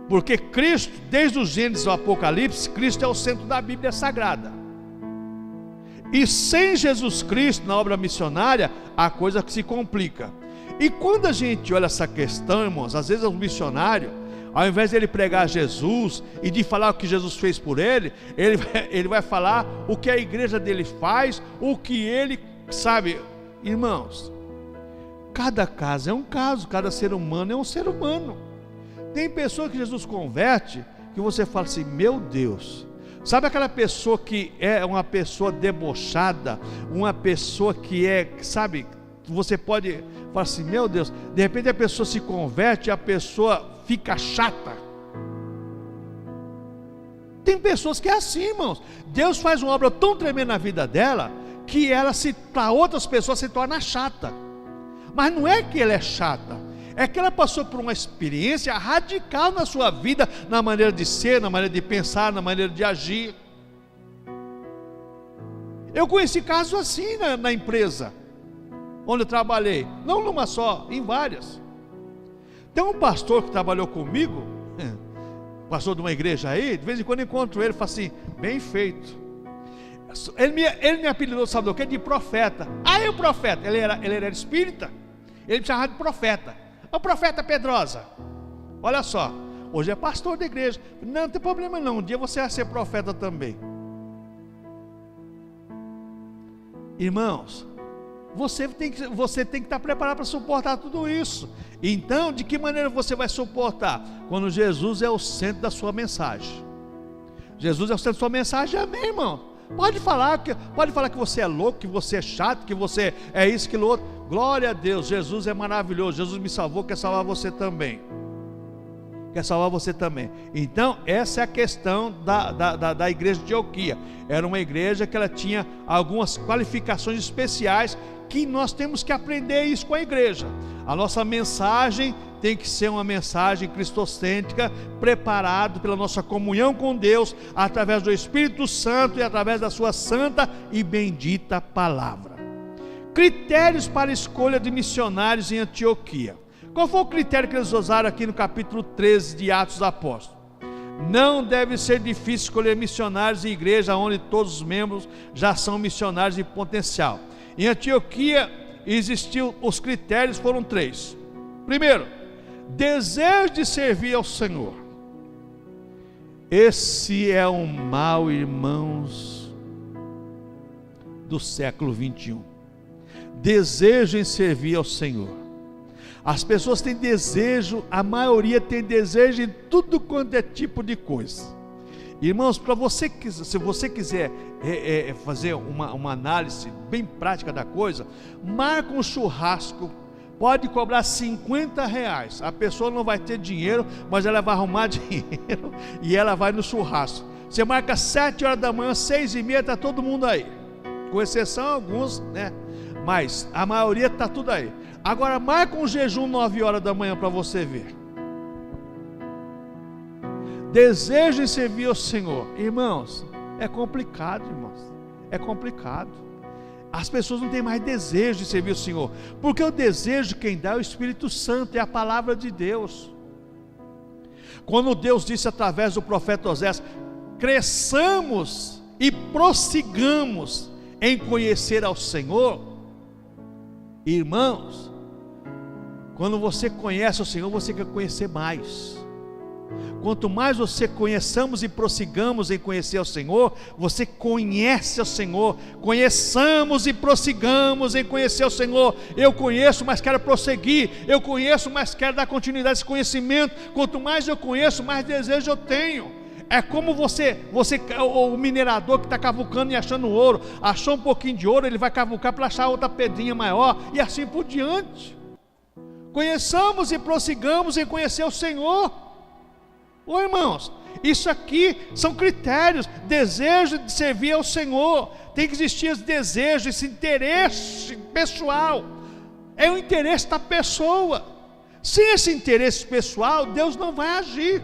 S1: Porque Cristo, desde o Gênesis ao Apocalipse, Cristo é o centro da Bíblia Sagrada. E sem Jesus Cristo na obra missionária, a coisa se complica. E quando a gente olha essa questão, irmãos, às vezes o missionário, ao invés de ele pregar Jesus e de falar o que Jesus fez por ele, ele vai falar o que a igreja dele faz, o que ele sabe. Irmãos, cada caso é um caso, cada ser humano é um ser humano. Tem pessoa que Jesus converte, que você fala assim, meu Deus. Sabe aquela pessoa que é uma pessoa debochada, uma pessoa que é, sabe, você pode falar assim, meu Deus, de repente a pessoa se converte e a pessoa fica chata. Tem pessoas que é assim, irmãos. Deus faz uma obra tão tremenda na vida dela, que ela para outras pessoas se torna chata. Mas não é que ela é chata, é que ela passou por uma experiência radical na sua vida, na maneira de ser, na maneira de pensar, na maneira de agir. Eu conheci casos assim na empresa onde eu trabalhei, não numa só, em várias. Tem um pastor que trabalhou comigo, pastor de uma igreja aí, de vez em quando eu encontro ele e falo assim, bem feito. Ele me apelidou, sabe do que? De profeta. Aí o profeta, ele era espírita, ele me chamava de profeta. O profeta Pedrosa, olha só, hoje é pastor da igreja. Não tem problema não, um dia você vai ser profeta também. Irmãos, você tem que estar preparado para suportar tudo isso. Então, de que maneira você vai suportar? Quando Jesus é o centro da sua mensagem. Jesus é o centro da sua mensagem, amém, irmão? Pode falar que você é louco, que você é chato, que você é isso, aquilo outro. Glória a Deus, Jesus é maravilhoso. Jesus me salvou, quer salvar você também. Quer salvar você também. Então, essa é a questão da igreja de Antioquia. Era uma igreja que ela tinha algumas qualificações especiais, que nós temos que aprender isso com a igreja. A nossa mensagem tem que ser uma mensagem cristocêntrica, preparado pela nossa comunhão com Deus, através do Espírito Santo e através da sua santa e bendita palavra. Critérios para a escolha de missionários em Antioquia. Qual foi o critério que eles usaram aqui no capítulo 13 de Atos dos Apóstolos? Não deve ser difícil escolher missionários em igreja onde todos os membros já são missionários em potencial. Em Antioquia os critérios foram 3. Primeiro, desejo de servir ao Senhor. Esse é um mal, irmãos, do século 21. Desejo em servir ao Senhor. As pessoas têm desejo, a maioria tem desejo em tudo quanto é tipo de coisa. Irmãos, se você quiser fazer uma análise bem prática da coisa, marca um churrasco, pode cobrar R$50. A pessoa não vai ter dinheiro, mas ela vai arrumar dinheiro e ela vai no churrasco. Você marca 7 horas da manhã, 6h30, está todo mundo aí, com exceção alguns, né? Mas a maioria está tudo aí. Agora marca um jejum 9 horas da manhã para você ver. Desejo em servir ao Senhor. Irmãos, é complicado, irmãos. É complicado. As pessoas não têm mais desejo de servir o Senhor, porque o desejo quem dá é o Espírito Santo, é a palavra de Deus. Quando Deus disse através do profeta Osés, cresçamos e prossigamos em conhecer ao Senhor. Irmãos, quando você conhece o Senhor, você quer conhecer mais. Quanto mais você conheçamos e prossigamos em conhecer ao Senhor, você conhece ao Senhor. Conheçamos e prossigamos em conhecer ao Senhor. Eu conheço, mas quero prosseguir. Eu conheço, mas quero dar continuidade a esse conhecimento. Quanto mais eu conheço, mais desejo eu tenho. É como o minerador que está cavucando e achando ouro. Achou um pouquinho de ouro, ele vai cavucar para achar outra pedrinha maior, e assim por diante. Conheçamos e prossigamos em conhecer o Senhor. Ô irmãos, isso aqui são critérios. Desejo de servir ao Senhor. Tem que existir esse desejo, esse interesse pessoal. É o interesse da pessoa. Sem esse interesse pessoal, Deus não vai agir.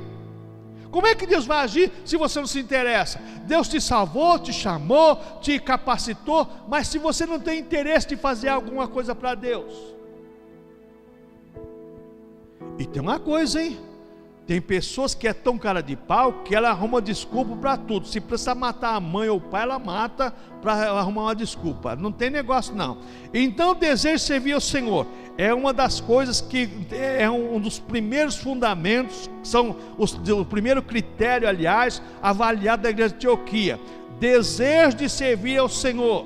S1: Como é que Deus vai agir se você não se interessa? Deus te salvou, te chamou, te capacitou, mas se você não tem interesse de fazer alguma coisa para Deus. E tem uma coisa, hein? Tem pessoas que é tão cara de pau que ela arruma desculpa para tudo. Se precisar matar a mãe ou o pai, ela mata para arrumar uma desculpa. Não tem negócio não. Então o desejo de servir ao Senhor é uma das coisas que é um dos primeiros fundamentos, são o primeiro critério, aliás, avaliado da igreja de Antioquia. Desejo de servir ao Senhor.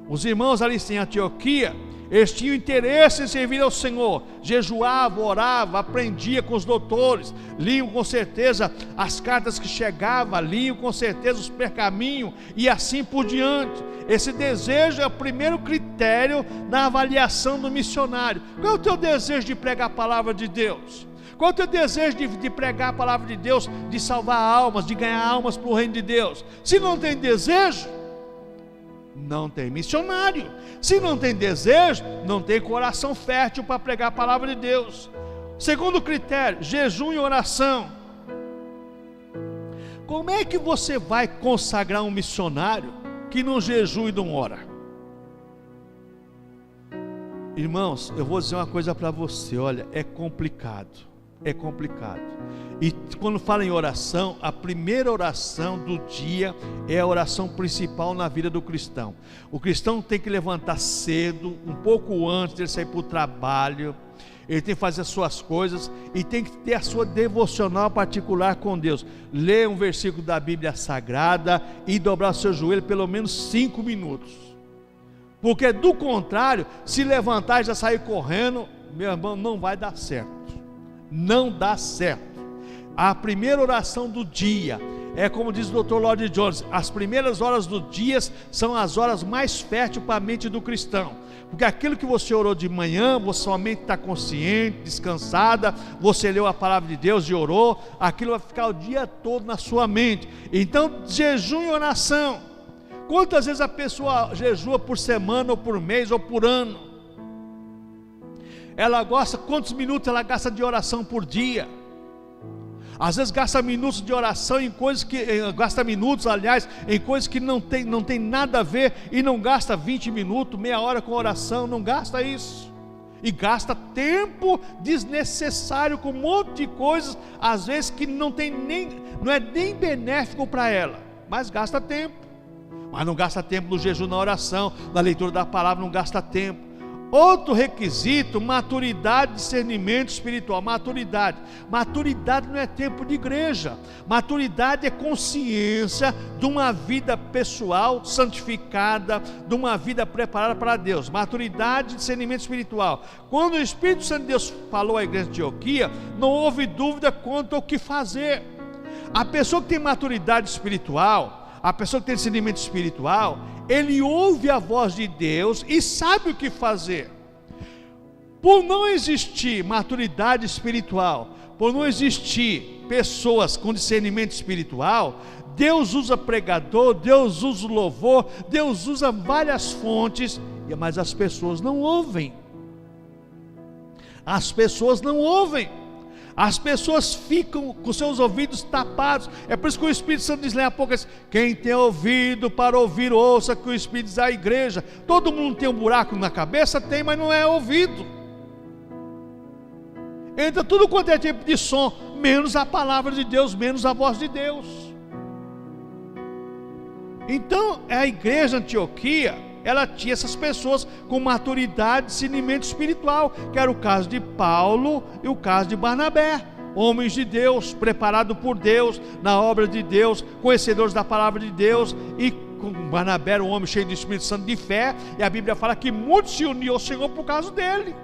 S1: Os irmãos ali em Antioquia, eles tinham interesse em servir ao Senhor, jejuavam, oravam, aprendiam com os doutores, liam com certeza as cartas que chegavam, liam com certeza os pergaminhos e assim por diante. Esse desejo é o primeiro critério na avaliação do missionário. Qual é o teu desejo de pregar a palavra de Deus? Qual é o teu desejo de pregar a palavra de Deus, de salvar almas, de ganhar almas para o reino de Deus? Se não tem desejo, não tem missionário. Se não tem desejo, não tem coração fértil para pregar a palavra de Deus. Segundo critério, jejum e oração. Como é que você vai consagrar um missionário que não jejua e não ora? Irmãos, eu vou dizer uma coisa para você, olha, é complicado. É complicado. E quando fala em oração, a primeira oração do dia é a oração principal na vida do cristão. O cristão tem que levantar cedo, um pouco antes de ele sair para o trabalho. Ele tem que fazer as suas coisas e tem que ter a sua devocional particular com Deus. Ler um versículo da Bíblia Sagrada e dobrar o seu joelho pelo menos 5 minutos. Porque do contrário, se levantar e já sair correndo, meu irmão, não vai dar certo. Não dá certo. A primeira oração do dia é como diz o Dr. Lloyd Jones: as primeiras horas do dia são as horas mais férteis para a mente do cristão, porque aquilo que você orou de manhã, você somente está consciente, descansada, você leu a palavra de Deus e orou, aquilo vai ficar o dia todo na sua mente. Então, jejum e oração. Quantas vezes a pessoa jejua por semana, ou por mês, ou por ano? Ela gosta, quantos minutos ela gasta de oração por dia? Às vezes gasta minutos de oração em coisas que, em coisas que não tem nada a ver, e não gasta 20 minutos, meia hora com oração, não gasta isso. E gasta tempo desnecessário com um monte de coisas, às vezes que não é nem benéfico para ela, mas gasta tempo. Mas não gasta tempo no jejum, na oração, na leitura da palavra, não gasta tempo. Outro requisito, maturidade, discernimento espiritual. Maturidade não é tempo de igreja. Maturidade é consciência de uma vida pessoal santificada, de uma vida preparada para Deus. Maturidade, discernimento espiritual. Quando o Espírito Santo de Deus falou à igreja de Antioquia, não houve dúvida quanto ao que fazer. A pessoa que tem maturidade espiritual, a pessoa que tem discernimento espiritual, ele ouve a voz de Deus e sabe o que fazer. Por não existir maturidade espiritual, por não existir pessoas com discernimento espiritual, Deus usa pregador, Deus usa louvor, Deus usa várias fontes, mas as pessoas não ouvem. As pessoas não ouvem. As pessoas ficam com seus ouvidos tapados. É por isso que o Espírito Santo diz lá a pouco: quem tem ouvido para ouvir, ouça que o Espírito diz à igreja. Todo mundo tem um buraco na cabeça? Tem, mas não é ouvido. Entra tudo quanto é tipo de som, menos a palavra de Deus, menos a voz de Deus. Então a igreja de Antioquia, ela tinha essas pessoas com maturidade, discernimento espiritual, que era o caso de Paulo e o caso de Barnabé, homens de Deus, preparados por Deus, na obra de Deus, conhecedores da palavra de Deus. E com Barnabé era um homem cheio do Espírito Santo, de fé, e a Bíblia fala que muitos se uniam ao Senhor por causa dele,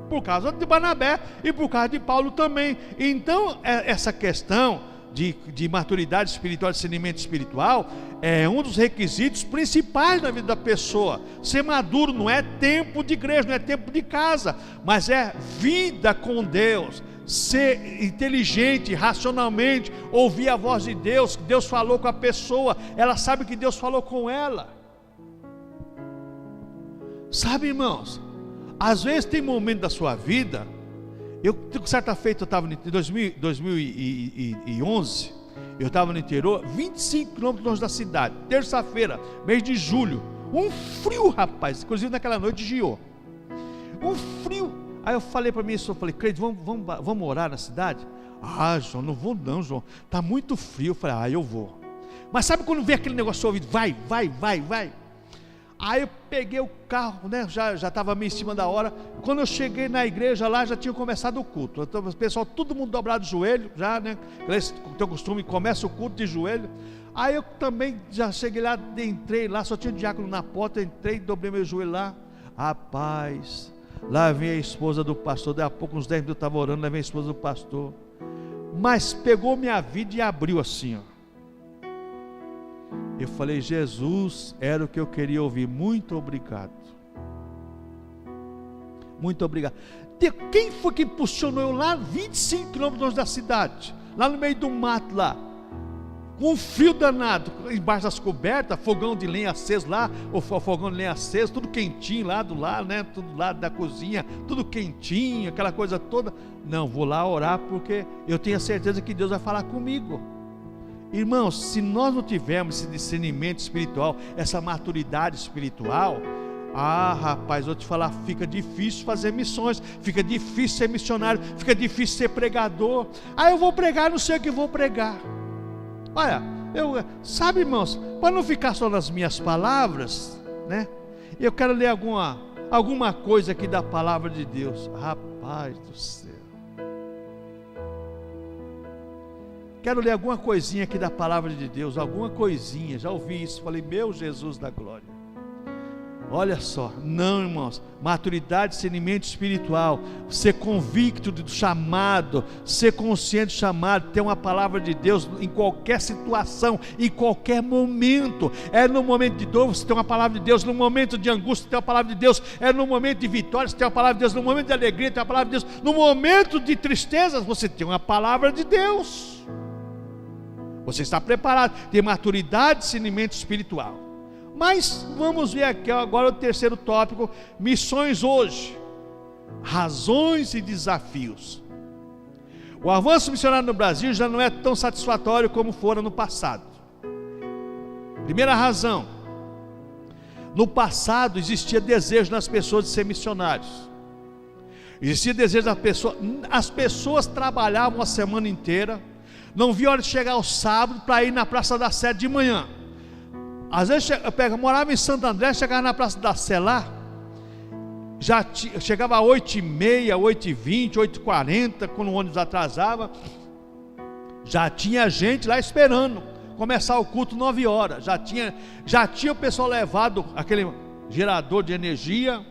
S1: por causa de Barnabé e por causa de Paulo também. Então essa questão de maturidade espiritual, discernimento espiritual, é um dos requisitos principais na vida da pessoa. Ser maduro não é tempo de igreja, não é tempo de casa, mas é vida com Deus. Ser inteligente, racionalmente, ouvir a voz de Deus, que Deus falou com a pessoa, ela sabe que Deus falou com ela. Sabe, irmãos, Às vezes tem momento da sua vida. Certa feita eu estava em 2011, eu estava no interior, 25 quilômetros longe da cidade, terça-feira, mês de julho, um frio, rapaz, inclusive naquela noite giou, um frio. Aí eu falei para mim, eu falei, Creide, vamos morar na cidade? Ah, João, não vou não, João, está muito frio. Eu falei, eu vou. Mas sabe quando vem aquele negócio ouvido, vai. Aí eu peguei o carro, né? Já estava meio em cima da hora. Quando eu cheguei na igreja lá, já tinha começado o culto. Então, o pessoal, todo mundo dobrado de joelho, já, né? Eles têm o costume, começa o culto de joelho. Aí eu também já cheguei lá, entrei lá, só tinha um diácono na porta, entrei, dobrei meu joelho lá. Rapaz, lá vem a esposa do pastor. Daí a pouco, uns 10 minutos eu estava orando, lá vem a esposa do pastor. Mas pegou minha vida e abriu assim, ó. Eu falei, Jesus, era o que eu queria ouvir. Muito obrigado. Muito obrigado. Quem foi que impulsionou eu lá 25 quilômetros longe da cidade? Lá no meio do mato lá. Com um frio danado. Embaixo das cobertas, fogão de lenha aceso lá. O fogão de lenha aceso, tudo quentinho lá do lado, né? Tudo lá da cozinha, tudo quentinho, aquela coisa toda. Não, vou lá orar porque eu tenho a certeza que Deus vai falar comigo. Irmãos, se nós não tivermos esse discernimento espiritual, essa maturidade espiritual, rapaz, vou te falar, fica difícil fazer missões, fica difícil ser missionário, fica difícil ser pregador. Eu vou pregar, não sei o que vou pregar. Olha, sabe, irmãos, para não ficar só nas minhas palavras, né? Eu quero ler alguma coisa aqui da palavra de Deus. Rapaz do céu. Quero ler alguma coisinha aqui da palavra de Deus, alguma coisinha. Já ouvi isso, falei, meu Jesus da glória. Olha só, não, irmãos, maturidade, discernimento espiritual, ser convicto do chamado, ser consciente do chamado, ter uma palavra de Deus em qualquer situação, em qualquer momento. É no momento de dor você tem uma palavra de Deus, no momento de angústia você tem uma palavra de Deus, é no momento de vitória você tem uma palavra de Deus, no momento de alegria você tem uma palavra de Deus, no momento de tristezas você tem uma palavra de Deus. Você está preparado, tem maturidade, discernimento espiritual. Mas vamos ver aqui agora o terceiro tópico, missões hoje, razões e desafios. O avanço missionário no Brasil já não é tão satisfatório como fora no passado. Primeira razão, no passado existia desejo nas pessoas de ser missionários. Existia desejo das pessoas, as pessoas trabalhavam a semana inteira, não via a hora de chegar ao sábado para ir na Praça da Sé de manhã. Às vezes eu morava em Santo André, chegava na Praça da Sé lá, chegava às 8h30, 8h20, 8h40, quando o ônibus atrasava, já tinha gente lá esperando começar o culto 9 horas, já tinha o pessoal levado aquele gerador de energia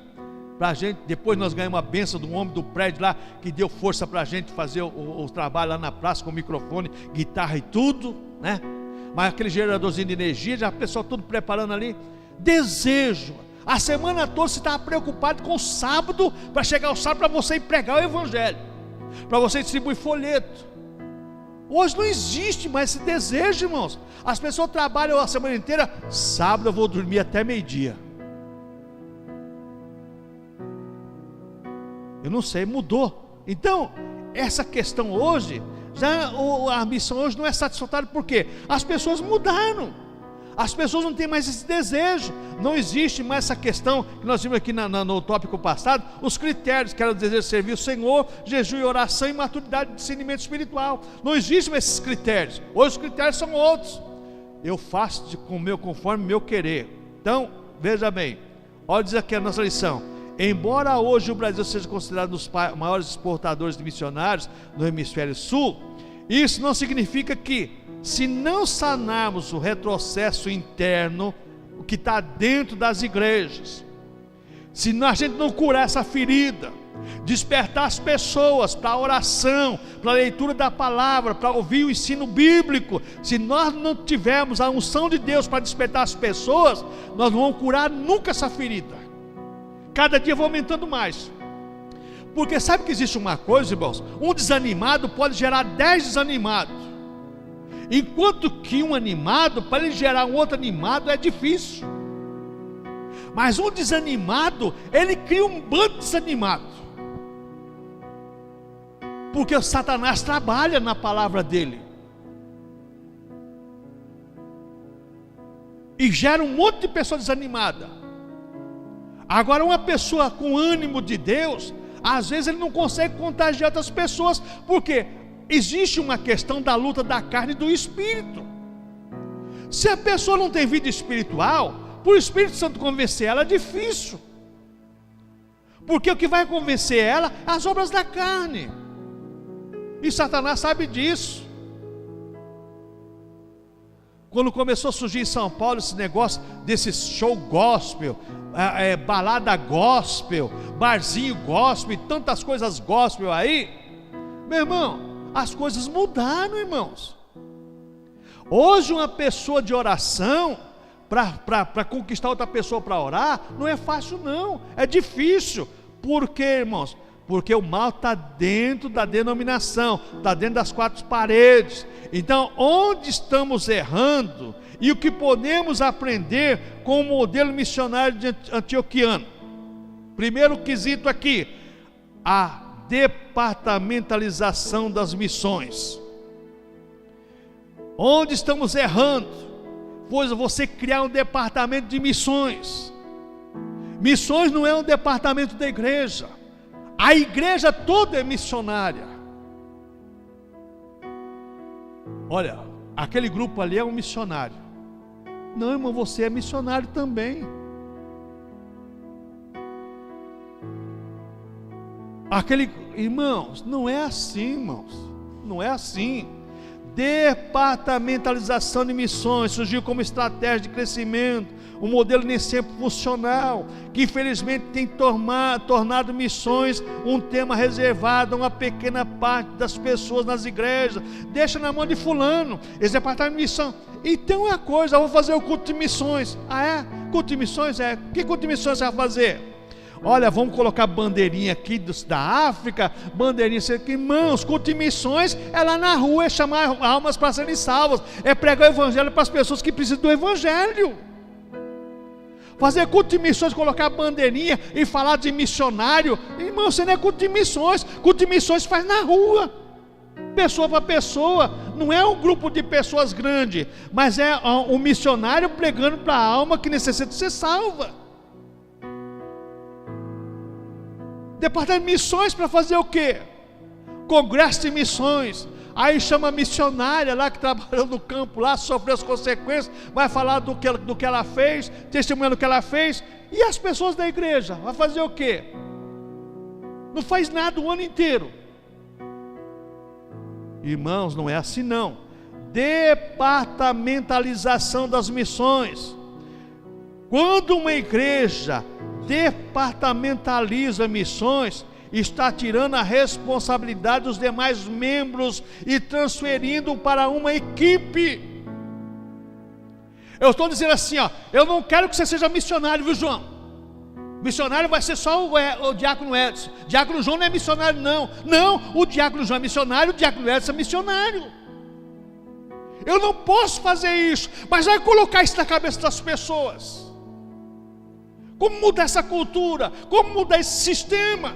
S1: para a gente. Depois nós ganhamos a bênção do homem do prédio lá, que deu força para a gente fazer o trabalho lá na praça, com microfone, guitarra e tudo, né? Mas aquele geradorzinho de energia, já o pessoal tudo preparando ali. Desejo, a semana toda você estava preocupado com o sábado, para chegar ao sábado, para você ir pregar o evangelho, para você distribuir folheto. Hoje não existe mais esse desejo, irmãos. As pessoas trabalham a semana inteira, sábado eu vou dormir até meio-dia. Eu não sei, mudou. Então, essa questão hoje, a missão hoje não é satisfatória, porque as pessoas mudaram. As pessoas não têm mais esse desejo. Não existe mais essa questão que nós vimos aqui no tópico passado, os critérios, que era o desejo de servir o Senhor, jejum e oração e maturidade de discernimento espiritual. Não existem mais esses critérios. Hoje os critérios são outros. Eu faço conforme meu querer. Então, veja bem, olha diz aqui a nossa lição. Embora hoje o Brasil seja considerado um dos maiores exportadores de missionários no hemisfério sul, isso não significa que, se não sanarmos o retrocesso interno, o que está dentro das igrejas, se a gente não curar essa ferida, despertar as pessoas para a oração, para a leitura da palavra, para ouvir o ensino bíblico, se nós não tivermos a unção de Deus para despertar as pessoas, nós não vamos curar nunca essa ferida. Cada dia vai aumentando mais. Porque sabe que existe uma coisa, irmãos? Um desanimado pode gerar 10 desanimados, enquanto que um animado, para ele gerar um outro animado, é difícil. Mas um desanimado, ele cria um bando desanimado. Porque o Satanás trabalha na palavra dele. E gera um monte de pessoa desanimada. Agora uma pessoa com ânimo de Deus, às vezes ele não consegue contagiar outras pessoas. Porque existe uma questão da luta da carne e do espírito. Se a pessoa não tem vida espiritual, por Espírito Santo convencer ela é difícil. Porque o que vai convencer ela é as obras da carne. E Satanás sabe disso. Quando começou a surgir em São Paulo esse negócio desse show gospel, balada gospel, barzinho gospel, e tantas coisas gospel aí, meu irmão, as coisas mudaram, irmãos. Hoje uma pessoa de oração, para conquistar outra pessoa para orar, não é fácil não, é difícil. Por quê, irmãos? Porque o mal está dentro da denominação, está dentro das quatro paredes. Então, onde estamos errando e o que podemos aprender com o modelo missionário antioquiano? Primeiro quesito aqui, a departamentalização das missões. Onde estamos errando? Pois você criar um departamento de missões. Missões não é um departamento da igreja. A igreja toda é missionária. Olha, aquele grupo ali é um missionário. Não, irmão, você é missionário também. Irmãos, não é assim, irmãos. Não é assim. Departamentalização de missões surgiu como estratégia de crescimento, um modelo nem sempre funcional, que infelizmente tem tornado missões um tema reservado a uma pequena parte das pessoas nas igrejas. Deixa na mão de fulano, esse departamento de missão. Então é a coisa, eu vou fazer o culto de missões. Ah é? Culto de missões? É. Que culto de missões você vai fazer? Olha, vamos colocar bandeirinha aqui da África, bandeirinha aqui. Irmãos, culto de missões é lá na rua, é chamar almas para serem salvas, é pregar o evangelho para as pessoas que precisam do evangelho. Fazer culto de missões, colocar bandeirinha e falar de missionário, irmão, você não é culto de missões. Culto de missões faz na rua, pessoa para pessoa. Não é um grupo de pessoas grande, mas é um missionário pregando para a alma que necessita ser salva. Departamento de missões para fazer o quê? Congresso de missões. Aí chama a missionária lá que trabalhou no campo lá, sofreu as consequências, vai falar do que ela fez, testemunhando o que ela fez. E as pessoas da igreja, vai fazer o quê? Não faz nada o ano inteiro. Irmãos, não é assim não. Departamentalização das missões. Quando uma igreja departamentaliza missões, está tirando a responsabilidade dos demais membros e transferindo para uma equipe. Eu estou dizendo assim, eu não quero que você seja missionário, viu, João? Missionário vai ser só o diácono Edson. Diácono João não é missionário, não. Não, o diácono João é missionário, o diácono Edson é missionário. Eu não posso fazer isso, mas vai colocar isso na cabeça das pessoas. Como mudar essa cultura? Como mudar esse sistema?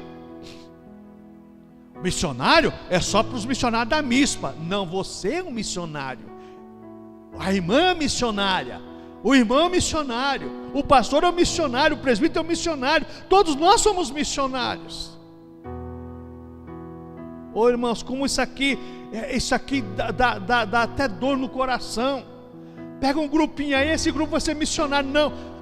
S1: Missionário é só para os missionários da MISPA. Não, você é um missionário. A irmã é missionária. O irmão é missionário. O pastor é um missionário. O presbítero é um missionário. Todos nós somos missionários. Ô irmãos, como isso aqui dá até dor no coração. Pega um grupinho aí, esse grupo vai ser missionário. Não.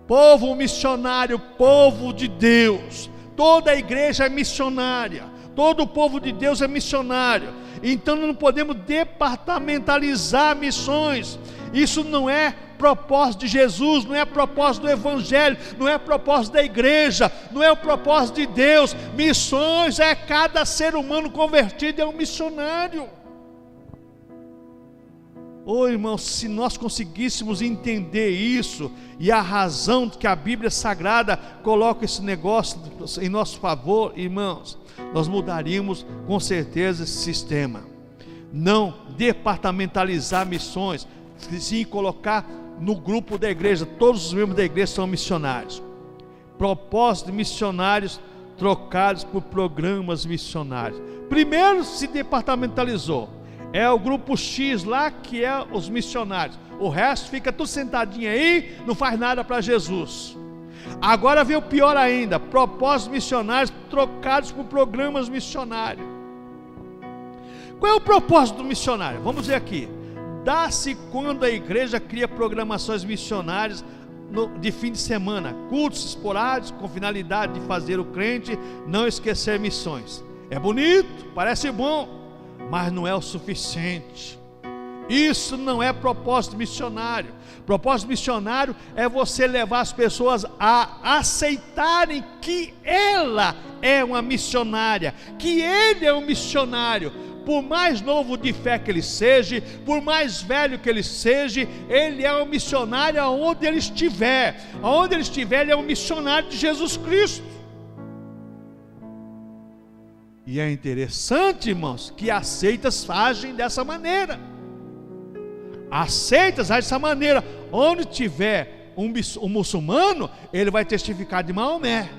S1: Povo missionário, povo de Deus. Toda a igreja é missionária. Todo o povo de Deus é missionário. Então não podemos departamentalizar missões. Isso não é propósito de Jesus, não é propósito do evangelho, não é propósito da igreja, não é o propósito de Deus. Missões é cada ser humano convertido é um missionário. Irmãos, se nós conseguíssemos entender isso, e a razão que a Bíblia Sagrada coloca esse negócio em nosso favor, irmãos, nós mudaríamos com certeza esse sistema. Não departamentalizar missões, sim colocar no grupo da igreja, todos os membros da igreja são missionários. Propósitos missionários trocados por programas missionários. Primeiro se departamentalizou. É o grupo X lá que é os missionários. O resto fica tudo sentadinho aí, não faz nada para Jesus. Agora vem o pior ainda: propósitos missionários trocados por programas missionários. Qual é o propósito do missionário? Vamos ver aqui. Dá-se quando a igreja cria programações missionárias de fim de semana, cultos esporádicos com finalidade de fazer o crente não esquecer missões. É bonito, parece bom, mas não é o suficiente. Isso não é propósito missionário. Propósito missionário é você levar as pessoas a aceitarem que ela é uma missionária, que ele é um missionário. Por mais novo de fé que ele seja, por mais velho que ele seja, ele é um missionário aonde ele estiver. Aonde ele estiver, ele é um missionário de Jesus Cristo. E é interessante, irmãos, que as seitas agem dessa maneira. As seitas agem dessa maneira. Onde tiver um muçulmano, ele vai testificar de Maomé.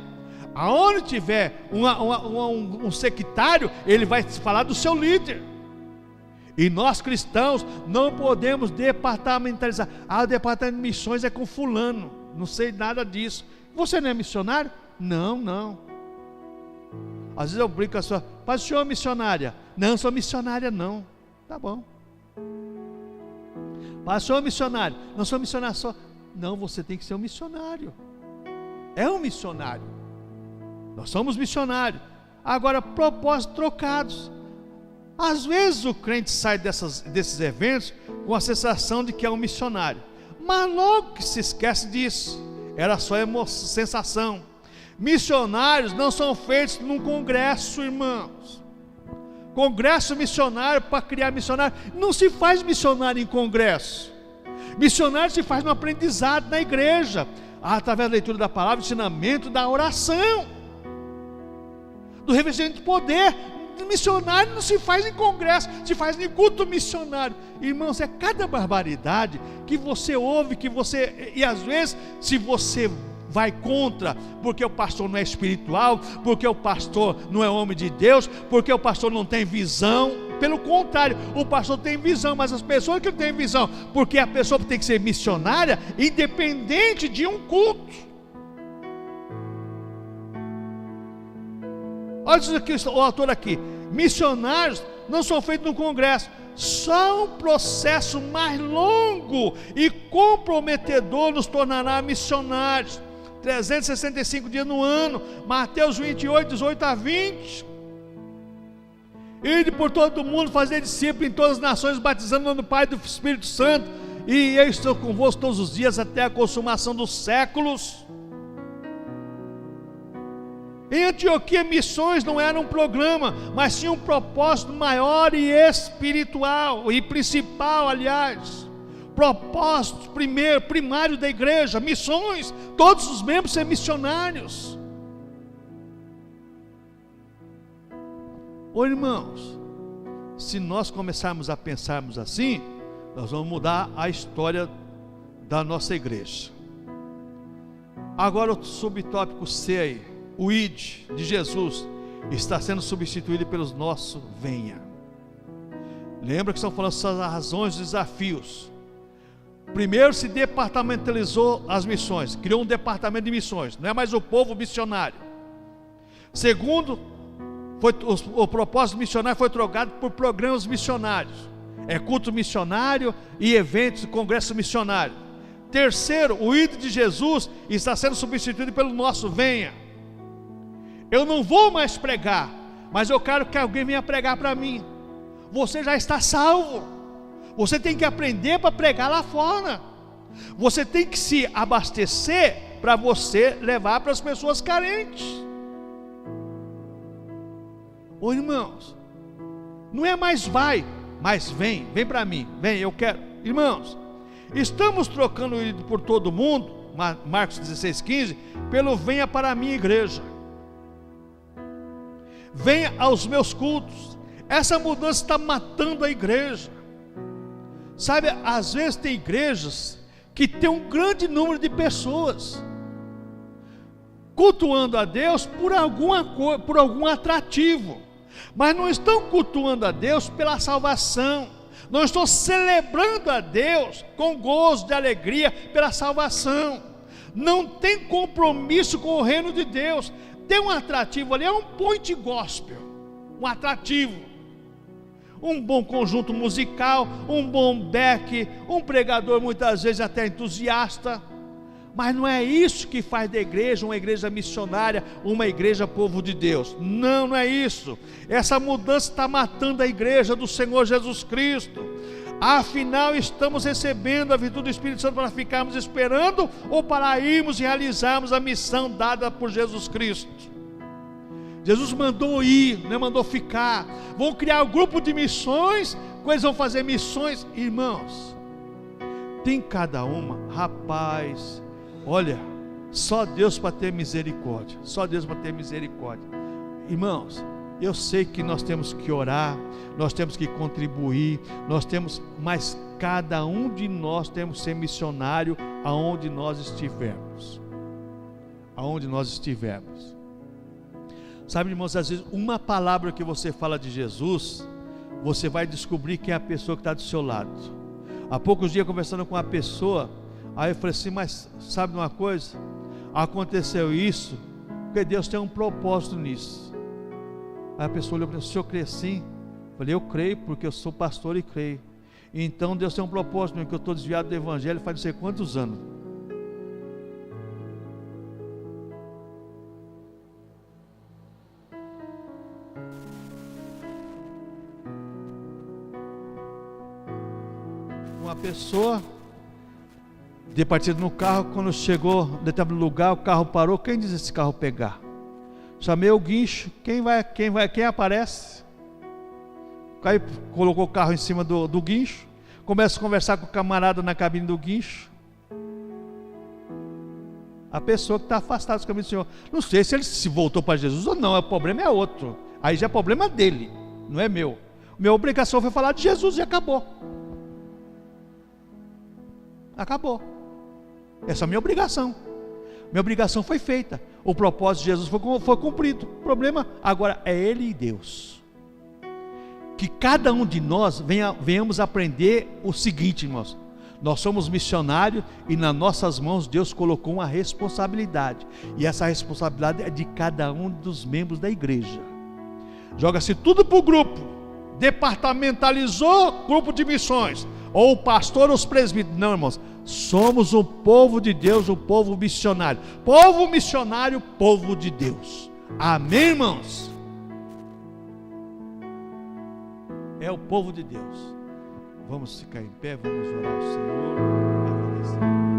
S1: Aonde tiver um sectário, ele vai falar do seu líder. E nós cristãos não podemos departamentalizar. O departamento de missões é com fulano, não sei nada disso. Você não é missionário? Não. Às vezes eu brinco com a sua: mas o senhor é missionária? Não, sou missionária não. Tá bom. Mas o senhor é missionário? Não sou missionário só. Não, você tem que ser um missionário. É um missionário. Nós somos missionários. Agora, propósitos trocados. Às vezes o crente sai desses eventos com a sensação de que é um missionário, mas logo que se esquece disso, era só sensação. Missionários não são feitos num congresso, irmãos. Congresso missionário, para criar missionário, não se faz missionário em congresso. Missionário se faz no aprendizado na igreja, através da leitura da palavra, ensinamento, da oração, do revestimento de poder. Missionário não se faz em congresso, se faz em culto missionário. Irmãos, é cada barbaridade que você ouve, e às vezes, se você vai contra, porque o pastor não é espiritual, porque o pastor não é homem de Deus, porque o pastor não tem visão. Pelo contrário, o pastor tem visão, mas as pessoas que não têm visão, porque a pessoa tem que ser missionária, independente de um culto. Olha isso aqui, o autor aqui: missionários não são feitos no congresso, só um processo mais longo e comprometedor nos tornará missionários. 365 dias no ano, Mateus 28, 18 a 20. Ide por todo o mundo, fazer discípulos em todas as nações, batizando no nome do Pai e do Espírito Santo, e eu estou convosco todos os dias até a consumação dos séculos. Em Antioquia, missões não eram um programa, mas sim um propósito maior e espiritual, e principal, aliás. Propósito primário da igreja, missões, todos os membros serem missionários. Ô irmãos, se nós começarmos a pensarmos assim, nós vamos mudar a história da nossa igreja. Agora o subtópico C aí: o ID de Jesus está sendo substituído pelos nossos venha. Lembra que estão falando sobre as razões e desafios. Primeiro se departamentalizou as missões, criou um departamento de missões, não é mais o povo missionário. Segundo, o propósito missionário foi trocado por programas missionários, é culto missionário e eventos, congresso missionário. Terceiro, o ID de Jesus está sendo substituído pelo nosso venha. Eu não vou mais pregar, mas eu quero que alguém venha pregar para mim. Você já está salvo. Você tem que aprender para pregar lá fora. Você tem que se abastecer para você levar para as pessoas carentes. Ô irmãos, não é mais vai, mas vem para mim, vem, eu quero. Irmãos, estamos trocando por todo mundo, Marcos 16:15, pelo venha para a minha igreja. Venha aos meus cultos. Essa mudança está matando a igreja. Sabe, às vezes tem igrejas que tem um grande número de pessoas cultuando a Deus por algum atrativo, mas não estão cultuando a Deus pela salvação, não estão celebrando a Deus com gozo de alegria pela salvação, não tem compromisso com o reino de Deus. Tem um atrativo ali, é um point gospel, um atrativo, um bom conjunto musical, um bom back, um pregador muitas vezes até entusiasta, mas não é isso que faz da igreja uma igreja missionária, uma igreja povo de Deus. Não, não é isso. Essa mudança está matando a igreja do Senhor Jesus Cristo. Afinal, estamos recebendo a virtude do Espírito Santo para ficarmos esperando ou para irmos e realizarmos a missão dada por Jesus Cristo? Jesus mandou ir, não mandou ficar. Vão criar um grupo de missões, eles vão fazer missões. Irmãos, tem cada uma, rapaz, olha, só Deus para ter misericórdia, só Deus para ter misericórdia. Irmãos, eu sei que nós temos que orar, nós temos que contribuir, mas cada um de nós temos que ser missionário aonde nós estivermos. Aonde nós estivermos. Sabe, irmãos, às vezes uma palavra que você fala de Jesus, você vai descobrir quem é a pessoa que está do seu lado. Há poucos dias conversando com uma pessoa, aí eu falei assim, mas sabe de uma coisa? Aconteceu isso, porque Deus tem um propósito nisso. Aí a pessoa olhou para mim, o senhor crê assim? Eu falei, eu creio porque eu sou pastor e creio. Então Deus tem um propósito, porque eu estou desviado do evangelho faz não sei quantos anos. Uma pessoa de partida no carro, quando chegou em determinado lugar, o carro parou. Quem diz esse carro pegar? Chamei o guincho. Quem aparece? Aí colocou o carro em cima do guincho. Começa a conversar com o camarada na cabine do guincho. A pessoa que está afastada dos caminhos do Senhor. Não sei se ele se voltou para Jesus ou não. O problema é outro. Aí já é problema dele, não é meu. Minha obrigação foi falar de Jesus e acabou. Acabou. Essa é a minha obrigação. Minha obrigação foi feita. O propósito de Jesus foi cumprido. O problema agora é Ele e Deus. Que cada um de nós venhamos aprender o seguinte, irmãos. Nós somos missionários e nas nossas mãos Deus colocou uma responsabilidade. E essa responsabilidade é de cada um dos membros da igreja. Joga-se tudo para o grupo. Departamentalizou grupo de missões. Ou o pastor ou os presbíteros. Não, irmãos. Somos o povo de Deus, o povo missionário. Povo missionário, povo de Deus. Amém, irmãos? É o povo de Deus. Vamos ficar em pé, vamos orar ao Senhor. Agradecer.